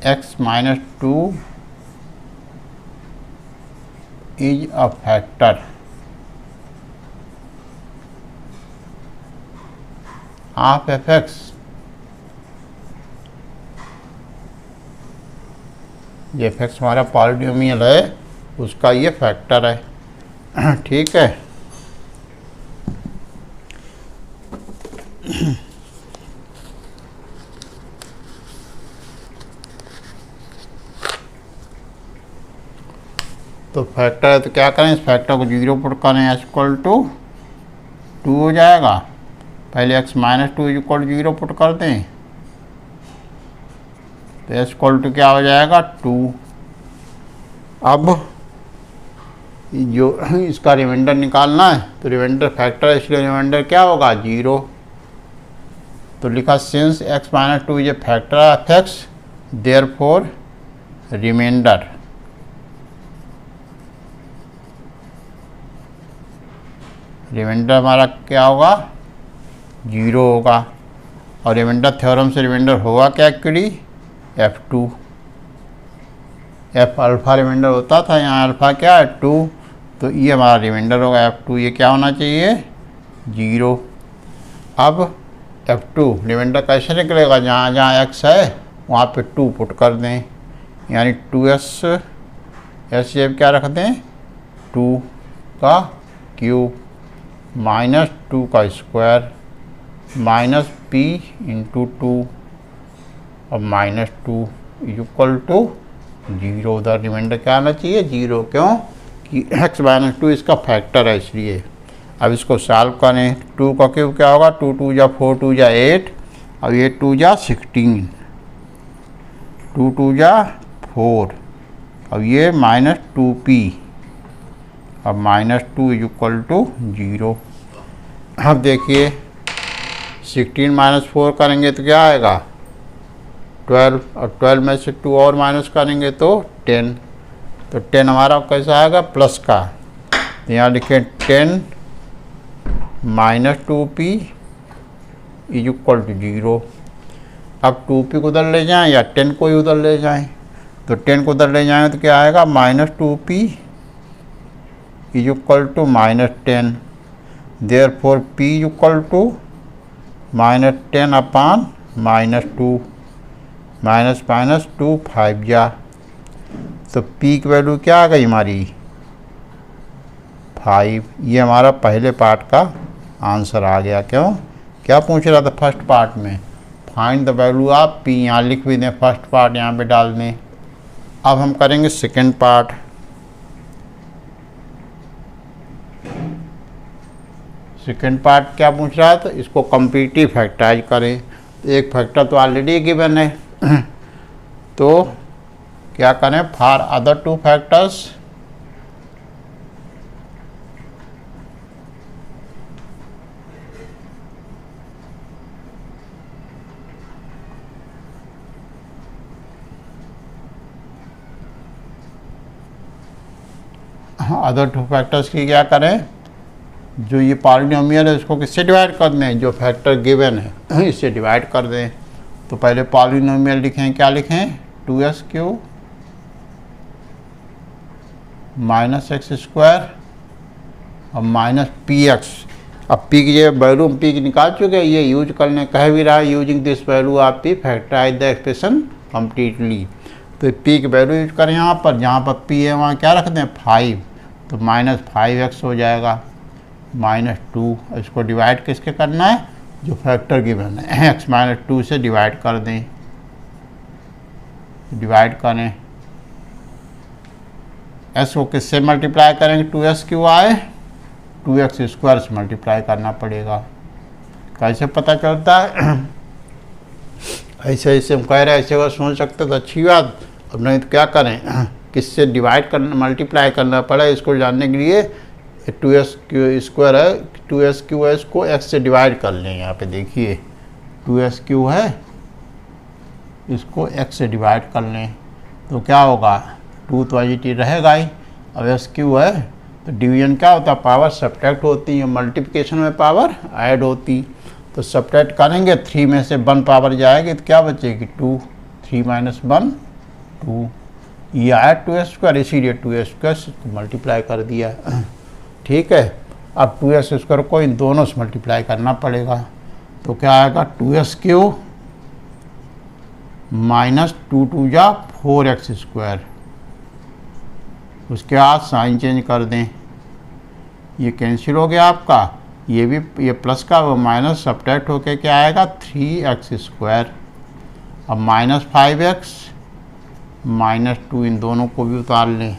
x-2 is a factor of f(x), ये f(x) हमारा पॉलिनोमियल है, उसका ये फैक्टर है। ठीक है, तो फैक्टर है तो क्या करें, इस फैक्टर को 0 पुट करें, x=2 हो जाएगा। पहले x-2 0 पुट कर दें तो x= क्या हो जाएगा, 2। अब जो इसका रिमाइंडर निकालना है तो रिमाइंडर फैक्टर है, इसलिए रिमाइंडर क्या होगा, 0। तो लिखा since x-2 is a factor of x therefore remainder हमारा क्या होगा, 0 होगा। और रिमाइंडर थ्योरम से रिमाइंडर होगा क्या actually, f2। f alpha reminder होता था, यहाँ अल्फ़ा क्या है, 2। तो ये हमारा रिमाइंडर होगा f2, ये क्या होना चाहिए, 0। अब f2 रिमाइंडर कैसे निकलेगा, जहाँ जहाँ x है वहाँ पे 2 पुट कर दें, यानी 2s जब क्या रख दें, 2 का क्यूब -2 का स्क्वायर -p × 2 और -2 इक्वल टू 0। उधर रिमाइंडर क्या आना चाहिए, 0, क्यों कि x-2 इसका फैक्टर है इसलिए। अब इसको सॉल्व करें, 2 का क्यूब क्या होगा, 2 2 जा 4 2 जा 8, अब ये 2 जा 16, 2 2 जा 4, अब ये -2p, अब -2 इक्वल टू 0। अब देखिए 16 - 4 करेंगे तो क्या आएगा, 12, और 12 में से 2 और माइनस करेंगे तो 10। तो 10 हमारा कैसा आएगा, प्लस का। तो यहाँ लिखें 10 - 2p इक्वल टू 0। अब 2p को उधर ले जाएं या 10 को ही उधर ले जाएं, तो 10 को उधर ले जाएंगे तो क्या आएगा, -2p is equal to -10। Therefore p is equal to -10 upon -2, minus minus 2 5 जा, तो p की वैल्यू क्या आ गई हमारी 5। ये हमारा पहले पार्ट का आंसर आ गया। क्यों, क्या पूछ रहा था फर्स्ट पार्ट में, find the value of p। यहाँ लिख भी दें, फर्स्ट पार्ट यहाँ पे डाल दें। अब हम करेंगे सेकेंड पार्ट। सेकेंड पार्ट क्या पूछ रहा है, तो इसको कंपैरेटिव फैक्टराइज करें। तो एक फैक्टर तो ऑलरेडी गिवन है तो क्या करें, for other 2 factors other 2 factors की क्या करें, जो ये पॉलिनोमियल है उसको किससे डिवाइड कर दें, जो फैक्टर गिवन है इससे डिवाइड कर दें। तो पहले पॉलिनोमियल लिखें, क्या लिखें, 2s³ -x² और -px। अब p की वैल्यू p की निकाल चुके हैं, ये यूज करने कह भी रहा है, यूजिंग दिस वैल्यू आप p factorise the expression completely. तो p की वैल्यू यूज करें यहाँ पर, जहाँ पर p है वहाँ क्या रख दें 5, तो -5x हो जाएगा -2। इसको डिवाइड किसके करना है, जो फैक्टर गिवन है x -2 से डिवाइड कर दें। डिवाइड करें, s को किससे मल्टीप्लाई करेंगे, 2s³ 2x² से मल्टीप्लाई करना पड़ेगा। कैसे पता चलता है ऐसे ऐसे हम कह रहे हैं, ऐसे अगर सोच सकते तो अच्छी बात। अब नहीं तो क्या करें, किससे डिवाइड करना, मल्टीप्लाई करना पड़ा। इसको जानने के लिए 2s² है, 2s³ है, इसको x से डिवाइड कर लें। यहाँ पे देखिए 2s³ है, इसको x से डिवाइड कर लें तो क्या होगा, 2 तो आई रहेगा ही। अब s³ है तो डिवीजन क्या होता है, पावर सब्ट्रैक्ट होती है, मल्टीप्लिकेशन में पावर ऐड होती। तो सब्ट्रैक्ट करेंगे, 3 में से 1 पावर जाएगी तो क्या बचेगी 2, 3 - 1 2। ये आया 2s², इसीलिए 2s² से मल्टीप्लाई कर दिया ठीक है। अब 2s² को इन दोनों से मल्टीप्लाई करना पड़ेगा। तो क्या आएगा, 2s³ -2 2 जा 4x²। उसके बाद साइन चेंज कर दें, ये कैंसिल हो गया आपका, ये भी, ये प्लस का वो माइनस सब्ट्रैक्ट होके क्या आएगा 3x²। अब -5x -2 इन दोनों को भी उतार लें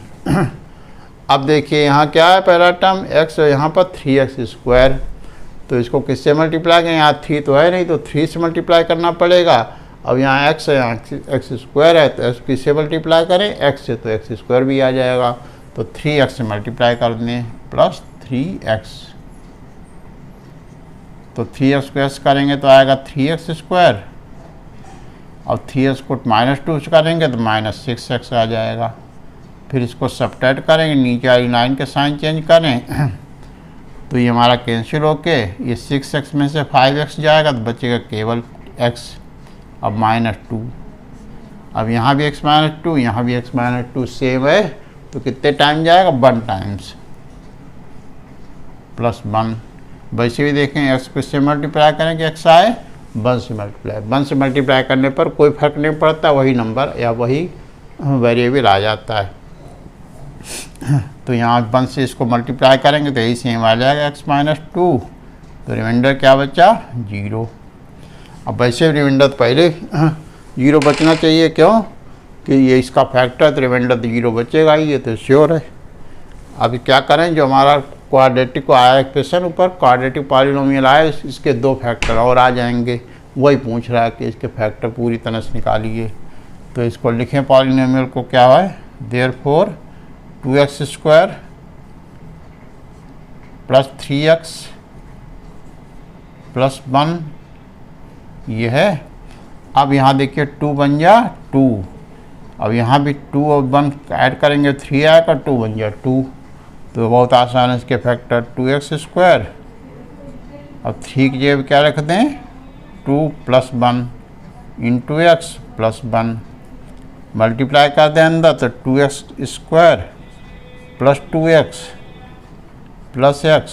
अब देखिए यहाँ क्या है, पहला टर्म x है, यहाँ पर 3x²। तो इसको किससे मल्टीप्लाई करें, यहाँ 3 तो है नहीं, तो 3 से मल्टीप्लाई करना पड़ेगा। अब यहाँ x है, यहाँ x² है, तो x किससे मल्टीप्लाई करें, x से, तो x² भी आ जाएगा। तो 3x से मल्टीप्लाई कर दें प्लस 3x। तो 3x को s करेंगे तो आएगा 3x²। और 3x को -2 से करेंगे तो -6x आ जाएगा। फिर इसको सब्ट्रैक्ट करेंगे, नीचे वाली लाइन के साइन चेंज करें तो ये हमारा कैंसिल होके ये 6x में से 5x जाएगा तो बचेगा केवल x। अब -2, अब यहाँ भी x -2, यहाँ भी x -2 सेम है, तो कितने टाइम जाएगा 1 टाइम्स +1। वैसे भी देखें x को इससे मल्टीप्लाई करेंगे x आए 1 से मल्टीप्लाई, 1 से मल्टीप्लाई करने पर कोई फर्क नहीं पड़ता, वही नंबर या वही वेरिएबल आ जाता है। तो यहाँ 1 से इसको मल्टीप्लाई करेंगे तो यही सेम आ जाएगा x -2। तो रिमाइंडर क्या बचा 0। अब वैसे रिमाइंडर तो पहले 0 बचना चाहिए, क्यों कि ये इसका फैक्टर, तो रिमाइंडर तो 0 बचेगा ही, ये तो श्योर है। अब क्या करें, जो हमारा क्वाड्रेटिक को आया एक्सप्रेशन ऊपर, क्वाड्रेटिक पॉलिनोमियल आया, इसके 2 फैक्टर और आ जाएंगे। वही पूछ रहा है कि इसके फैक्टर पूरी तरह से निकालिए। तो इसको लिखें पॉलिनोमियल को, क्या है, देयरफॉर 2x² + 3x + 1 ये है। अब यहाँ देखिए 2 बन जा 2, अब यहाँ भी 2 और 1 ऐड करेंगे 3 आएगा, 2 बन जा 2। तो बहुत आसान है, इसके फैक्टर 2x²। अब 3 की जगह क्या रख दें 2 + 1 × x + 1। मल्टीप्लाई कर दें अंदर तो 2x square plus 2x plus x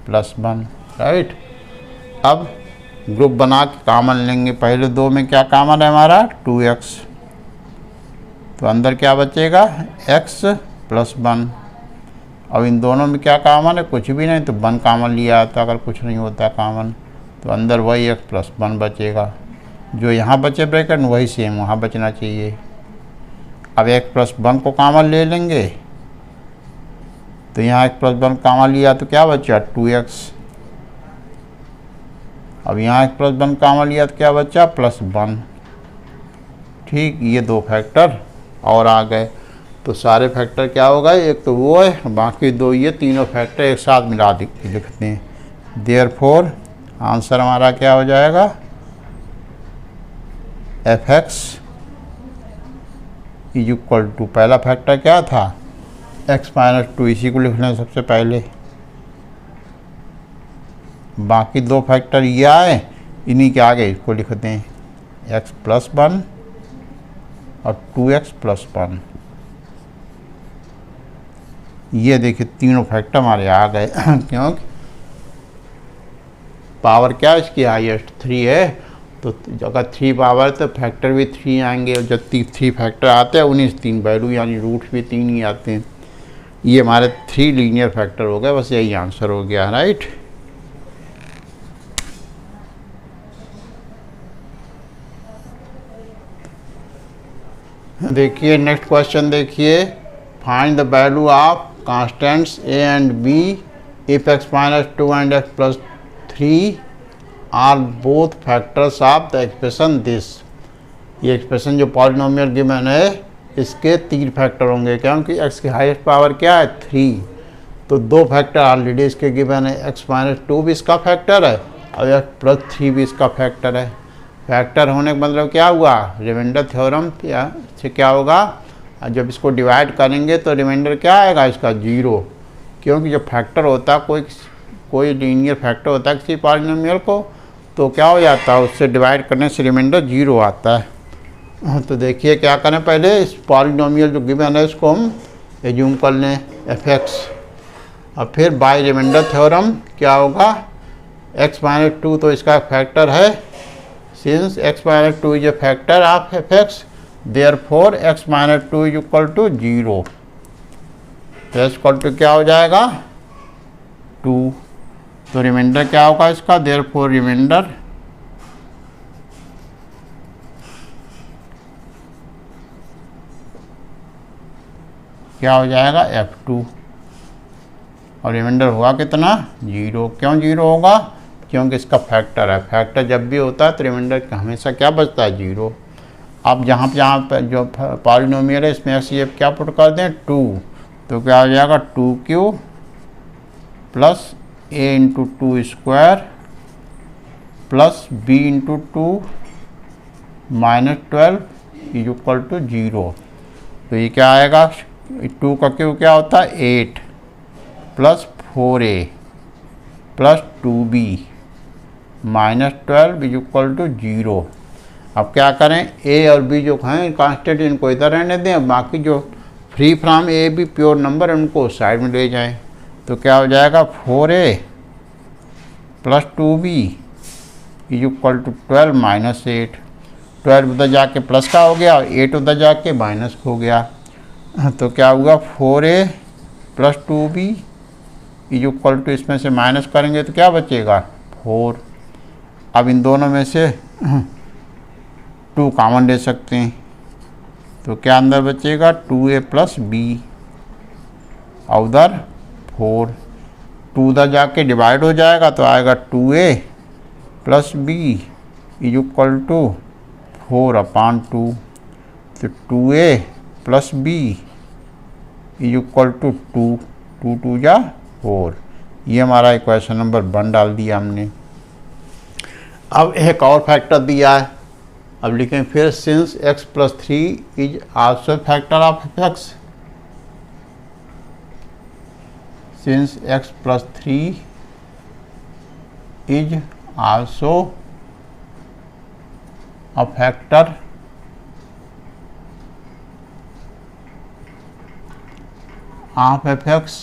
plus 1, right. अब ग्रुप बना के कॉमन लेंगे। पहले दो में क्या कॉमन है हमारा 2x, तो अंदर क्या बचेगा x प्लस 1। अब इन दोनों में क्या कॉमन है, कुछ भी नहीं, तो 1 कॉमन लिया था। अगर कुछ नहीं होता कॉमन तो अंदर वही x प्लस 1 बचेगा। जो यहाँ बचे ब्रैकेट वही सेम वहाँ बचना चाहिए। अब x प्लस 1 को कॉमन ले लेंगे तो यहाँ x प्लस 1 कॉमन लिया तो क्या बचा 2x। अब यहाँ x प्लस 1 कॉमन लिया तो क्या बचा प्लस 1। ठीक, ये दो फैक्टर और आ गए। तो सारे फैक्टर क्या हो गए, एक तो वो है, बाकी दो ये तीनों फैक्टर एक साथ मिला लिखते हैं। देयरफॉर आंसर हमारा क्या हो जाएगा fx इज इक्वल टू, पहला फैक्टर क्या था x माइनस 2, इसी को लिख लें सबसे पहले। बाकी दो फैक्टर ये आए, इन्हीं के आगे इसको लिखते हैं x प्लस 1 और 2x प्लस 1। ये देखिए तीनों फैक्टर हमारे आ गए क्योंकि पावर क्या है इसकी हाईएस्ट 3 है, तो अगर 3 पावर तो फैक्टर भी 3 आएंगे। और जब 3 फैक्टर आते हैं उन्हीं से 3 वैल्यू यानी रूट भी 3 ही आते हैं। ये हमारे 3 लीनियर फैक्टर हो गए, बस यही आंसर हो गया, राइट। देखिए नेक्स्ट क्वेश्चन देखिए, find the value of constants a and b if x minus 2 and x plus 3 are both factors of the expression this. ये एक्सप्रेशन जो पॉलिनोमियल गिवन है इसके 3 फैक्टर होंगे, क्योंकि x की हाईएस्ट पावर क्या है 3, तो 2 फैक्टर ऑलरेडी इसके गिवन है। x माइनस 2 भी इसका फैक्टर है और x प्लस 3 भी इसका फैक्टर है। फैक्टर होने का मतलब क्या हुआ, रिमाइंडर थ्योरम से क्या होगा, जब इसको डिवाइड करेंगे तो रिमाइंडर क्या आएगा इसका 0, क्योंकि जब फैक्टर होता है कोई लीनियर फैक्टर होता है किसी पॉलिनोमियल को, तो क्या हो जाता है उससे डिवाइड करने से रिमाइंडर 0 आता है। तो देखिए क्या करें, पहले इस पॉलिनोमियल जो गिवन है इसको हम एज्यूम कर लें fx, और फिर बाय रिमाइंडर थ्योरम क्या होगा x माइनस 2 तो इसका फैक्टर है, since x minus 2 is a factor of fx therefore x minus 2 is equal to 0। तो इक्वल टू क्या हो जाएगा 2, तो रिमाइंडर क्या होगा इसका, देयरफॉर रिमाइंडर क्या हो जाएगा f2, और रिमाइंडर हुआ कितना 0। क्यों 0 होगा, क्योंकि इसका फैक्टर है। फैक्टर जब भी होता है तो रिमाइंडर हमेशा क्या बचता है 0। अब जहाँ पर जो पॉलिनोमियल है इसमें ये क्या पुट कर दें 2, तो क्या हो जाएगा 2q plus a into 2 square plus b into 2 minus 12 is equal to 0। तो ये क्या आएगा 2 का क्यू क्या होता है 8 plus 4a plus 2b minus 12 is equal to 0। अब क्या करें a और b जो हैं कांस्टेंट इनको इधर रहने दें, बाकी जो free from a b pure number उनको साइड में ले जाएं। तो क्या हो जाएगा 4a plus 2b is equal to 12 minus 8। 12 उधर जाके प्लस का हो गया और 8 उधर जाके माइनस हो गया। तो क्या हुआ 4a plus 2b is equal to, इसमें से माइनस करेंगे तो क्या बचेगा 4। अब इन दोनों में से 2 कॉमन ले सकते हैं, तो क्या अंदर बचेगा 2a प्लस b और उधर 4। 2 उधर जाके डिवाइड हो जाएगा तो आएगा 2a plus b is equal to 4/2। तो 2a plus b is equal to 2, 2 2 जा 4। ये हमारा इक्वेशन नंबर 1 डाल दिया हमने। अब एक और फैक्टर दिया है, अब लिखें फिर since x plus 3 is also factor of fx, since x plus 3 is also a factor of F x,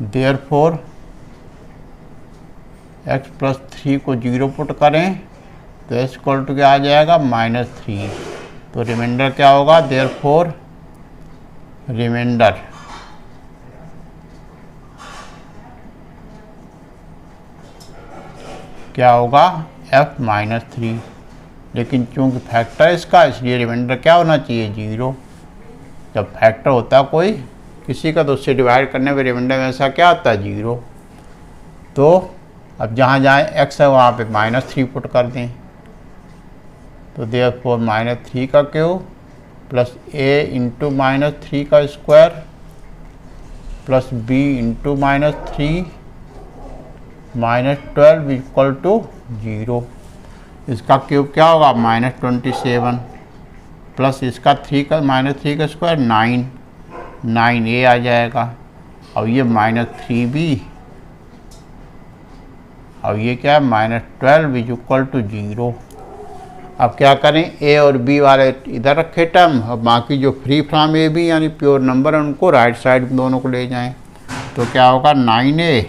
therefore x plus 3 को 0 पुट करें तो एक्स इक्वल टू क्या आ जाएगा -3। तो रिमाइंडर क्या होगा, देयरफॉर रिमाइंडर क्या होगा f-3। लेकिन चूंकि फैक्टर इसका, इसलिए रिमाइंडर क्या होना चाहिए 0। जब फैक्टर होता है कोई किसी का तो उससे डिवाइड करने पे रिमाइंडर में ऐसा क्या आता है 0। तो अब जहाँ जहाँ x है वहाँ पे -3 पुट कर दें। तो देयरफॉर -3 का क्यूब प्लस a इंटू -3 का square plus b into -3 -12 equal to 0। इसका क्यूब क्या होगा -27 प्लस इसका 3 का स्क्वायर 9a आ जाएगा। अब ये -3b, अब ये क्या है -12 इक्वल टू 0। अब क्या करें, a और b वाले इधर रखे टर्म, और बाकी जो फ्री फ्रॉम ए बी यानी प्योर नंबर है उनको राइट साइड दोनों को ले जाएं। तो क्या होगा 9a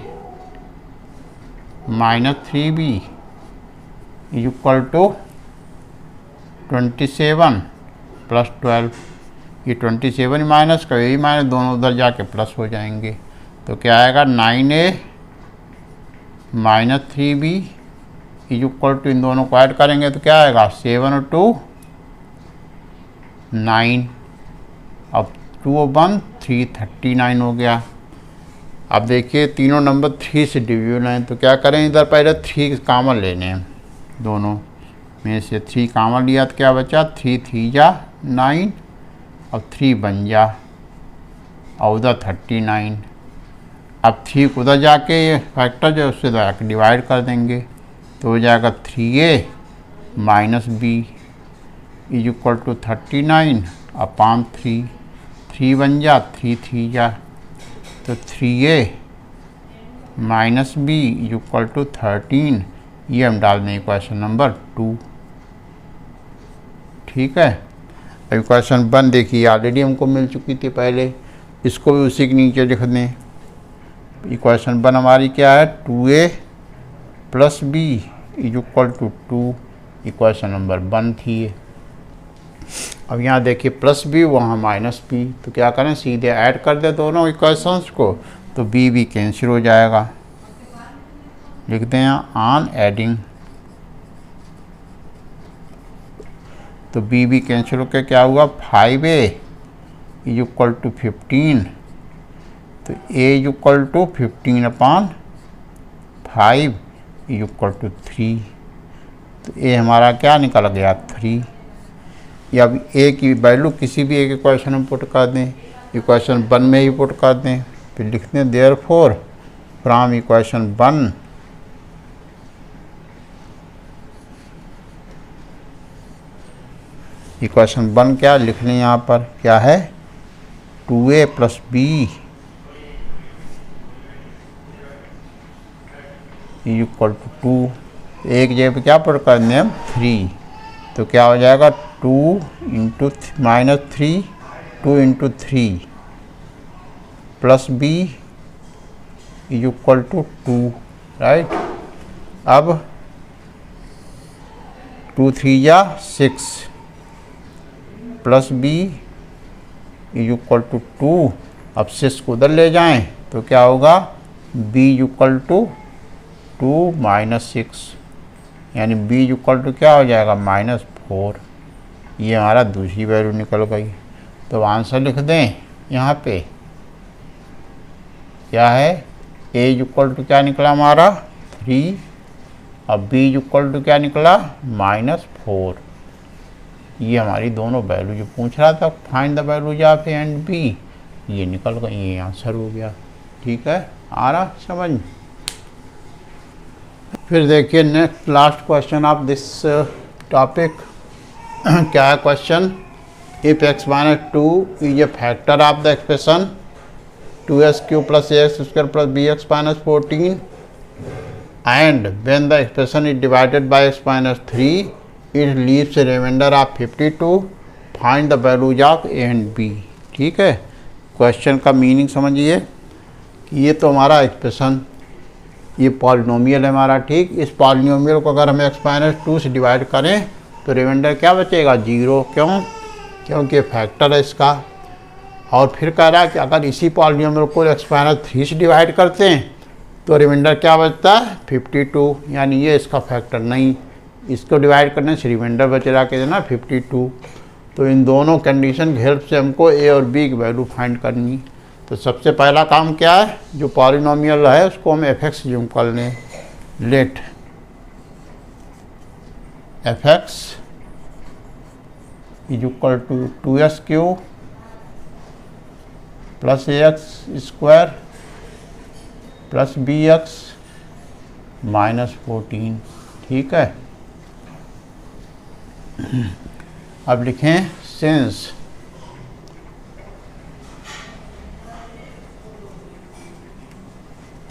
-3b equal to 27 plus 12। ये 27 माइनस का यही माइनस, दोनों उधर जाके प्लस हो जाएंगे। तो क्या आएगा 9a -3b इक्वल टू, इन दोनों को ऐड करेंगे तो क्या आएगा 7 और 2 9। अब 2 और 1 3 39 हो गया। अब देखिए तीनों नंबर 3 से डिविजन है, तो क्या करें, इधर पहले 3 कॉमन लेने हैं, दोनों में से 3 कॉमन लिया तो क्या बचा 3 3 जा 9, अब 3 बन जा और उधर 39। अब 3 को उधर जाके ये फैक्टर जो है उससे जाके डिवाइड कर देंगे तो हो जाएगा 3a -b is equal to 39 upon 3। 3 बन जा 3 3 जा, तो 3a -b is equal to 13। ये हम डाल दें इक्वेशन नंबर 2। ठीक है। अब इक्वेशन 1 देखिए ऑलरेडी हमको मिल चुकी थी पहले, इसको भी उसी के नीचे लिख दें। इक्वेशन 1 हमारी क्या है 2a plus b is equal to 2, equation number 1 थी ये। अब यहाँ देखिए प्लस b वहाँ माइनस b, तो क्या करें सीधे ऐड कर दे दोनों इक्वेशंस को, तो b भी कैंसिल हो जाएगा। लिखते हैं ऑन एडिंग, तो b भी कैंसिल होकर क्या हुआ 5a इज इक्वल टू 15, तो a is equal to 15 upon 5 is equal to 3। तो a हमारा क्या निकल गया 3। या अब a की वैल्यू किसी भी एक इक्वेशन में पुट कर दें, इक्वेशन 1 में ही पुट कर दें। फिर लिखते हैं देयरफॉर फ्रॉम इक्वेशन 1 इक्वेशन 1 क्या लिख लें, यहाँ पर क्या है 2a plus b equal to 2। एक जगह पे क्या पुट कर दें हम 3, तो क्या हो जाएगा 2 into -3 2 into 3 plus b is equal to 2, right. अब 2 3 या 6 plus b is equal to 2। अब 6 को उधर ले जाएं तो क्या होगा b इज इक्वल टू 2 -6, यानी b इज इक्वल टू क्या हो जाएगा -4। ये हमारा दूसरी वैल्यू निकल गई। तो आंसर लिख दें यहाँ पे क्या है, a इज इक्वल टू क्या निकला हमारा 3, अब b इज इक्वल टू क्या निकला -4। ये हमारी दोनों वैल्यू जो पूछ रहा था find the values of a and b, ये निकल गई, ये आंसर हो गया। ठीक है, आ रहा समझ। फिर देखिए next last question of this topic क्या है question, if x - 2 is a factor of the expression 2s³ + ax² + bx - 14 and when the expression is divided by x - 3 it leaves a remainder of 52, find the values of a and b। ठीक है, question का meaning समझिए कि ये तो हमारा expression, ये polynomial है हमारा, ठीक। इस पॉलिनोमियल को अगर हम x-2 से डिवाइड करें तो रिमाइंडर क्या बचेगा, 0। क्यों? क्योंकि फैक्टर है इसका। और फिर कह रहा है कि अगर इसी पॉलिनोमियल को x-3 से डिवाइड करते हैं तो रिमाइंडर क्या बचता है, 52। यानी ये इसका फैक्टर नहीं, इसको डिवाइड करने से रिमाइंडर बच रहा के ना 52। तो इन दोनों कंडीशन की हेल्प से हमको a और b की वैल्यू फाइंड करनी। तो सबसे पहला काम क्या है, जो पॉलिनोमियल है उसको हम f(x) जूम कर लें। Let f(x) is equal to 2s³ plus ax² plus bx minus 14, ठीक है। अब लिखें since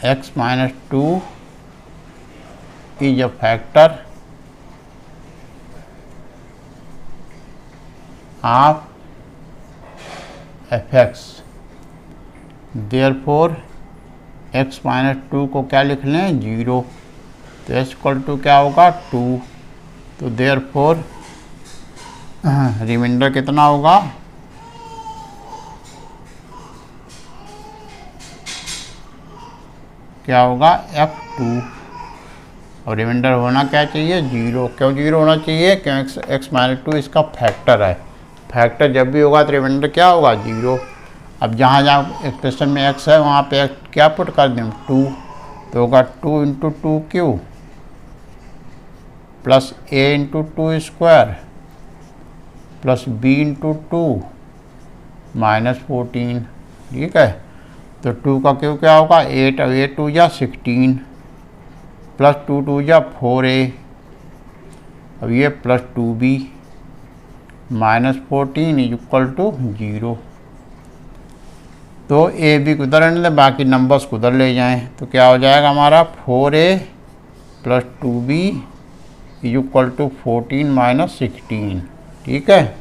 x-2 is a factor of f(x), therefore x-2 को क्या लिख लें, 0। तो h इक्वल टू क्या होगा, 2। तो therefore रिमाइंडर कितना होगा, क्या होगा, f2। और रिमाइंडर होना क्या चाहिए, 0। क्यों 0 होना चाहिए, क्यों x-2 इसका फैक्टर है। फैक्टर जब भी होगा तो रिमाइंडर क्या होगा, 0। अब जहाँ जहाँ एक्सप्रेशन में x है वहाँ पे क्या पुट कर दें, 2। तो होगा 2 × 2³ plus a × 2² plus b × 2 minus 14, ठीक है। तो 2 का क्यों क्या होगा, 8। अब 8 2 जा 16 प्लस 2 2 जा 4a। अब ये plus 2b minus 14 is equal to 0। तो ए बी को उधर रहने दें, बाकी नंबर्स को उधर ले जाएं। तो क्या हो जाएगा हमारा, 4a plus 2b is equal to 14 minus 16, ठीक है।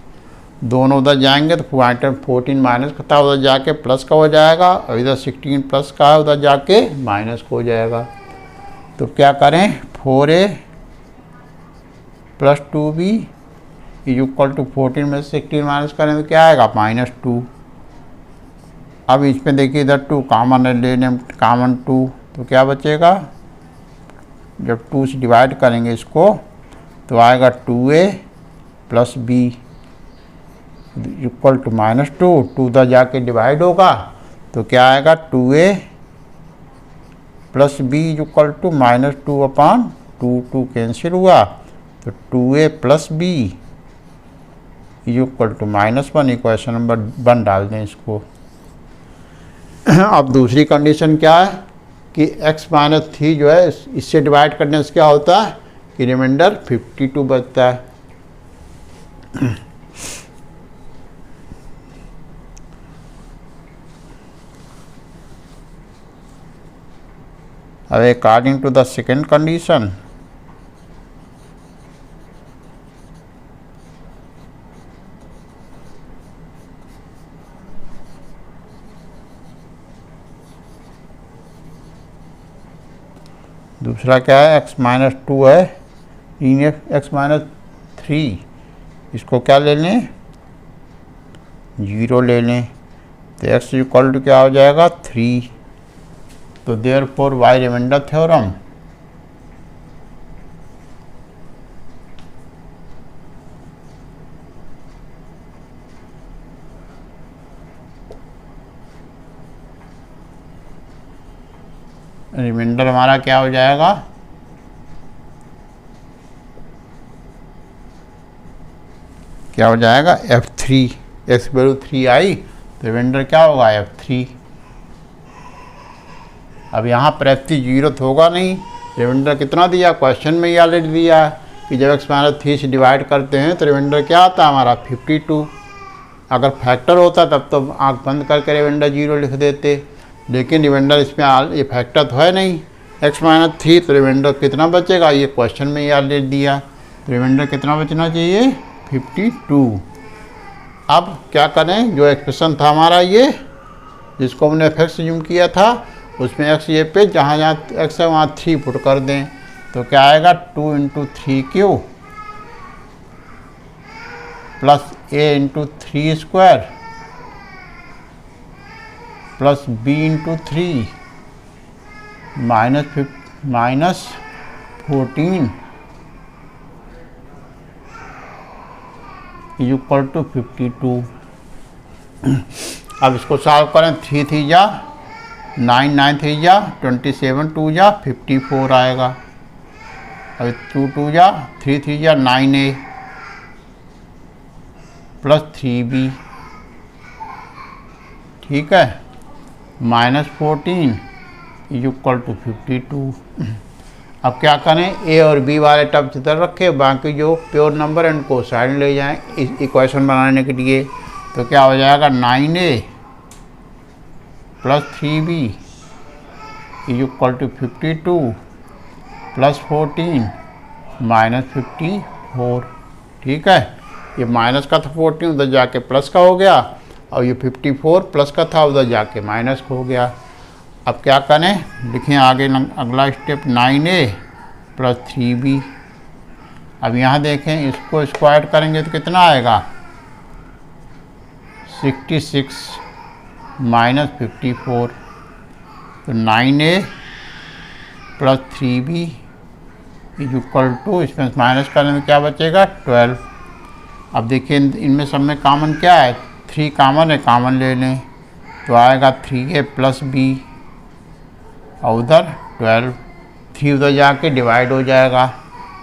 दोनों उधर जाएंगे तो 14 माइनस का था उधर जाके प्लस का हो जाएगा, और इधर 16 प्लस का है उधर जाके माइनस का हो जाएगा। तो क्या करें, 4a plus 2b is equal to 14 में 16 माइनस करें तो क्या आएगा, -2। अब इसमें देखिए इधर 2 कॉमन है, ले लें कॉमन 2। तो क्या बचेगा, जब 2 से डिवाइड करेंगे इसको तो आएगा 2a plus b equal to -2। 2 उधर जाके डिवाइड होगा तो क्या आएगा, 2a plus b equal to -2/2। 2 cancel हुआ तो 2a plus b equal to -1। Equation number 1 डाल दें इसको। अब दूसरी कंडीशन क्या है कि x-3 जो है इससे डिवाइड करने से क्या होता है कि रिमाइंडर 52 बचता है। अब according to the second condition दूसरा क्या है, x-2 है, x-3 इसको क्या ले लें, 0 ले लें। तो x इक्वल टू क्या हो जाएगा, 3। तो therefore y remainder theorem remainder हमारा क्या हो जाएगा, क्या हो जाएगा, f3। x वैल्यू 3 आई तो रिमाइंडर क्या होगा, f3। अब यहाँ पर f3 0 तो होगा नहीं, रिमाइंडर कितना दिया, क्वेश्चन में ही ऑलरेडी दिया कि जब x-3 से डिवाइड करते हैं तो रिमाइंडर क्या आता है हमारा, 52। अगर फैक्टर होता तब तो आँख बंद करके रिमाइंडर 0 लिख देते, लेकिन रिमाइंडर इसमें ये फैक्टर तो है नहीं x-3। तो रिमाइंडर कितना बचेगा, ये क्वेश्चन में ही ऑलरेडी दिया। तो रिमाइंडर कितना बचना चाहिए, 52। अब क्या करें, जो एक्सप्रेशन था हमारा ये जिसको हमने एफ एक्स यूम किया था उसमें एक्स ये पे जहाँ जहाँ एक्स है वहाँ 3 पुट कर दें, तो क्या आएगा 2 into 3 plus a into 3 square plus b into 3 minus 14 is equal to 52। अब इसको सॉल्व करें, 3 3 जा 9 9 3 जा 27 2 जा 54 आएगा। अब 2 2 जा 3 3 जा 9a प्लस 3b, ठीक है, माइनस 14 इज इक्वल टू 52। अब क्या करें, ए और बी वाले टर्म्स इधर रखे, बाकी जो प्योर नंबर है उनको साइड ले जाएं इस इक्वेशन बनाने के लिए। तो क्या हो जाएगा 9a plus 3b is equal to 52 plus 14 minus 54, ठीक है। ये माइनस का था 14 उधर जाके प्लस का हो गया, और ये 54 प्लस का था उधर जाके माइनस का हो गया। अब क्या करें, लिखें आगे अगला स्टेप 9a प्लस 3b। अब यहाँ देखें, इसको स्क्वायर करेंगे तो कितना आएगा 66 माइनस 54, तो 9a plus 3b is equal to, इसमें माइनस करने में क्या बचेगा 12। अब देखिए इनमें सब में कॉमन क्या है, 3 कॉमन है, कॉमन ले लें तो आएगा 3a प्लस b और उधर 12, 3 उधर जाके डिवाइड हो जाएगा,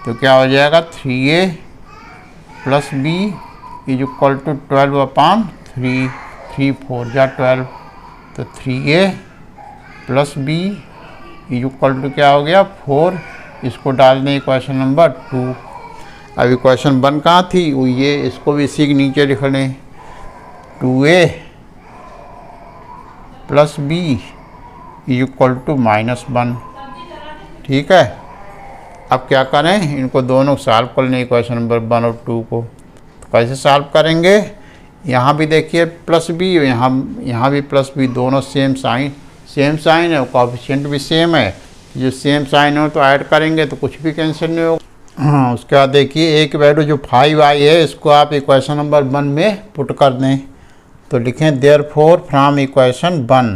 तो क्या हो जाएगा 3a plus b is equal to 12/3, 3 4 जा 12, तो 3a plus b is equal to क्या हो गया 4। इसको डाल दें इक्वेशन नंबर 2। अब इक्वेशन 1 कहाँ थी, वो ये, इसको भी इसी के नीचे लिख लें, 2a plus b is equal to -1, ठीक है। अब क्या करें, इनको दोनों सॉल्व कर लें इक्वेशन नंबर 1 और 2 को। तो कैसे सॉल्व करेंगे, यहाँ भी देखिए प्लस बी, यहाँ भी प्लस बी, दोनों सेम साइन है, कोएफिशिएंट भी सेम है। जो सेम साइन हो तो ऐड करेंगे तो कुछ भी कैंसिल नहीं होगा। हाँ, उसके बाद देखिए एक वैल्यू जो 5 आई है इसको आप इक्वेशन नंबर 1 में पुट कर दें, तो लिखें देयरफॉर फ्रॉम इक्वेशन 1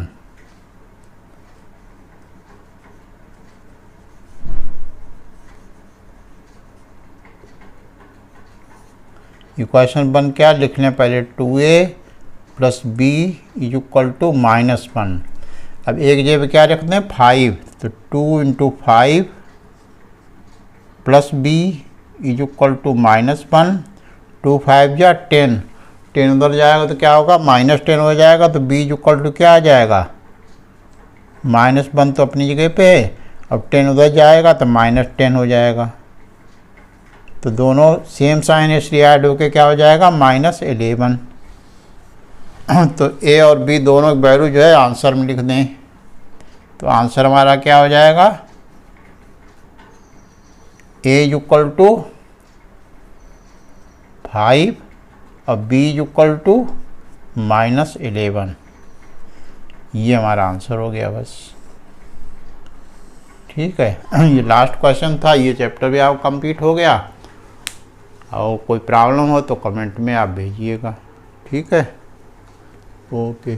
इक्वेशन 1 क्या लिख लें, पहले 2a plus b is equal to -1। अब एक जगह क्या रख दें 5, तो 2 into 5 plus b is equal to -1, 2 5 जा 10, 10 उधर जाएगा तो क्या होगा -10 हो जाएगा, तो b इज इक्वल टू क्या आ जाएगा -1 तो अपनी जगह पे है, अब 10 उधर जाएगा तो -10 हो जाएगा, तो दोनों सेम साइन है इसलिए ऐड होके क्या हो जाएगा -11। तो ए और बी दोनों वैल्यू जो है आंसर में लिख दें, तो आंसर हमारा क्या हो जाएगा ए इज इक्वल टू 5 और बी इज इक्वल टू -11। ये हमारा आंसर हो गया बस, ठीक है। ये लास्ट क्वेश्चन था, ये चैप्टर भी आप कंप्लीट हो गया। और कोई प्रॉब्लम हो तो कमेंट में आप भेजिएगा, ठीक है, ओके।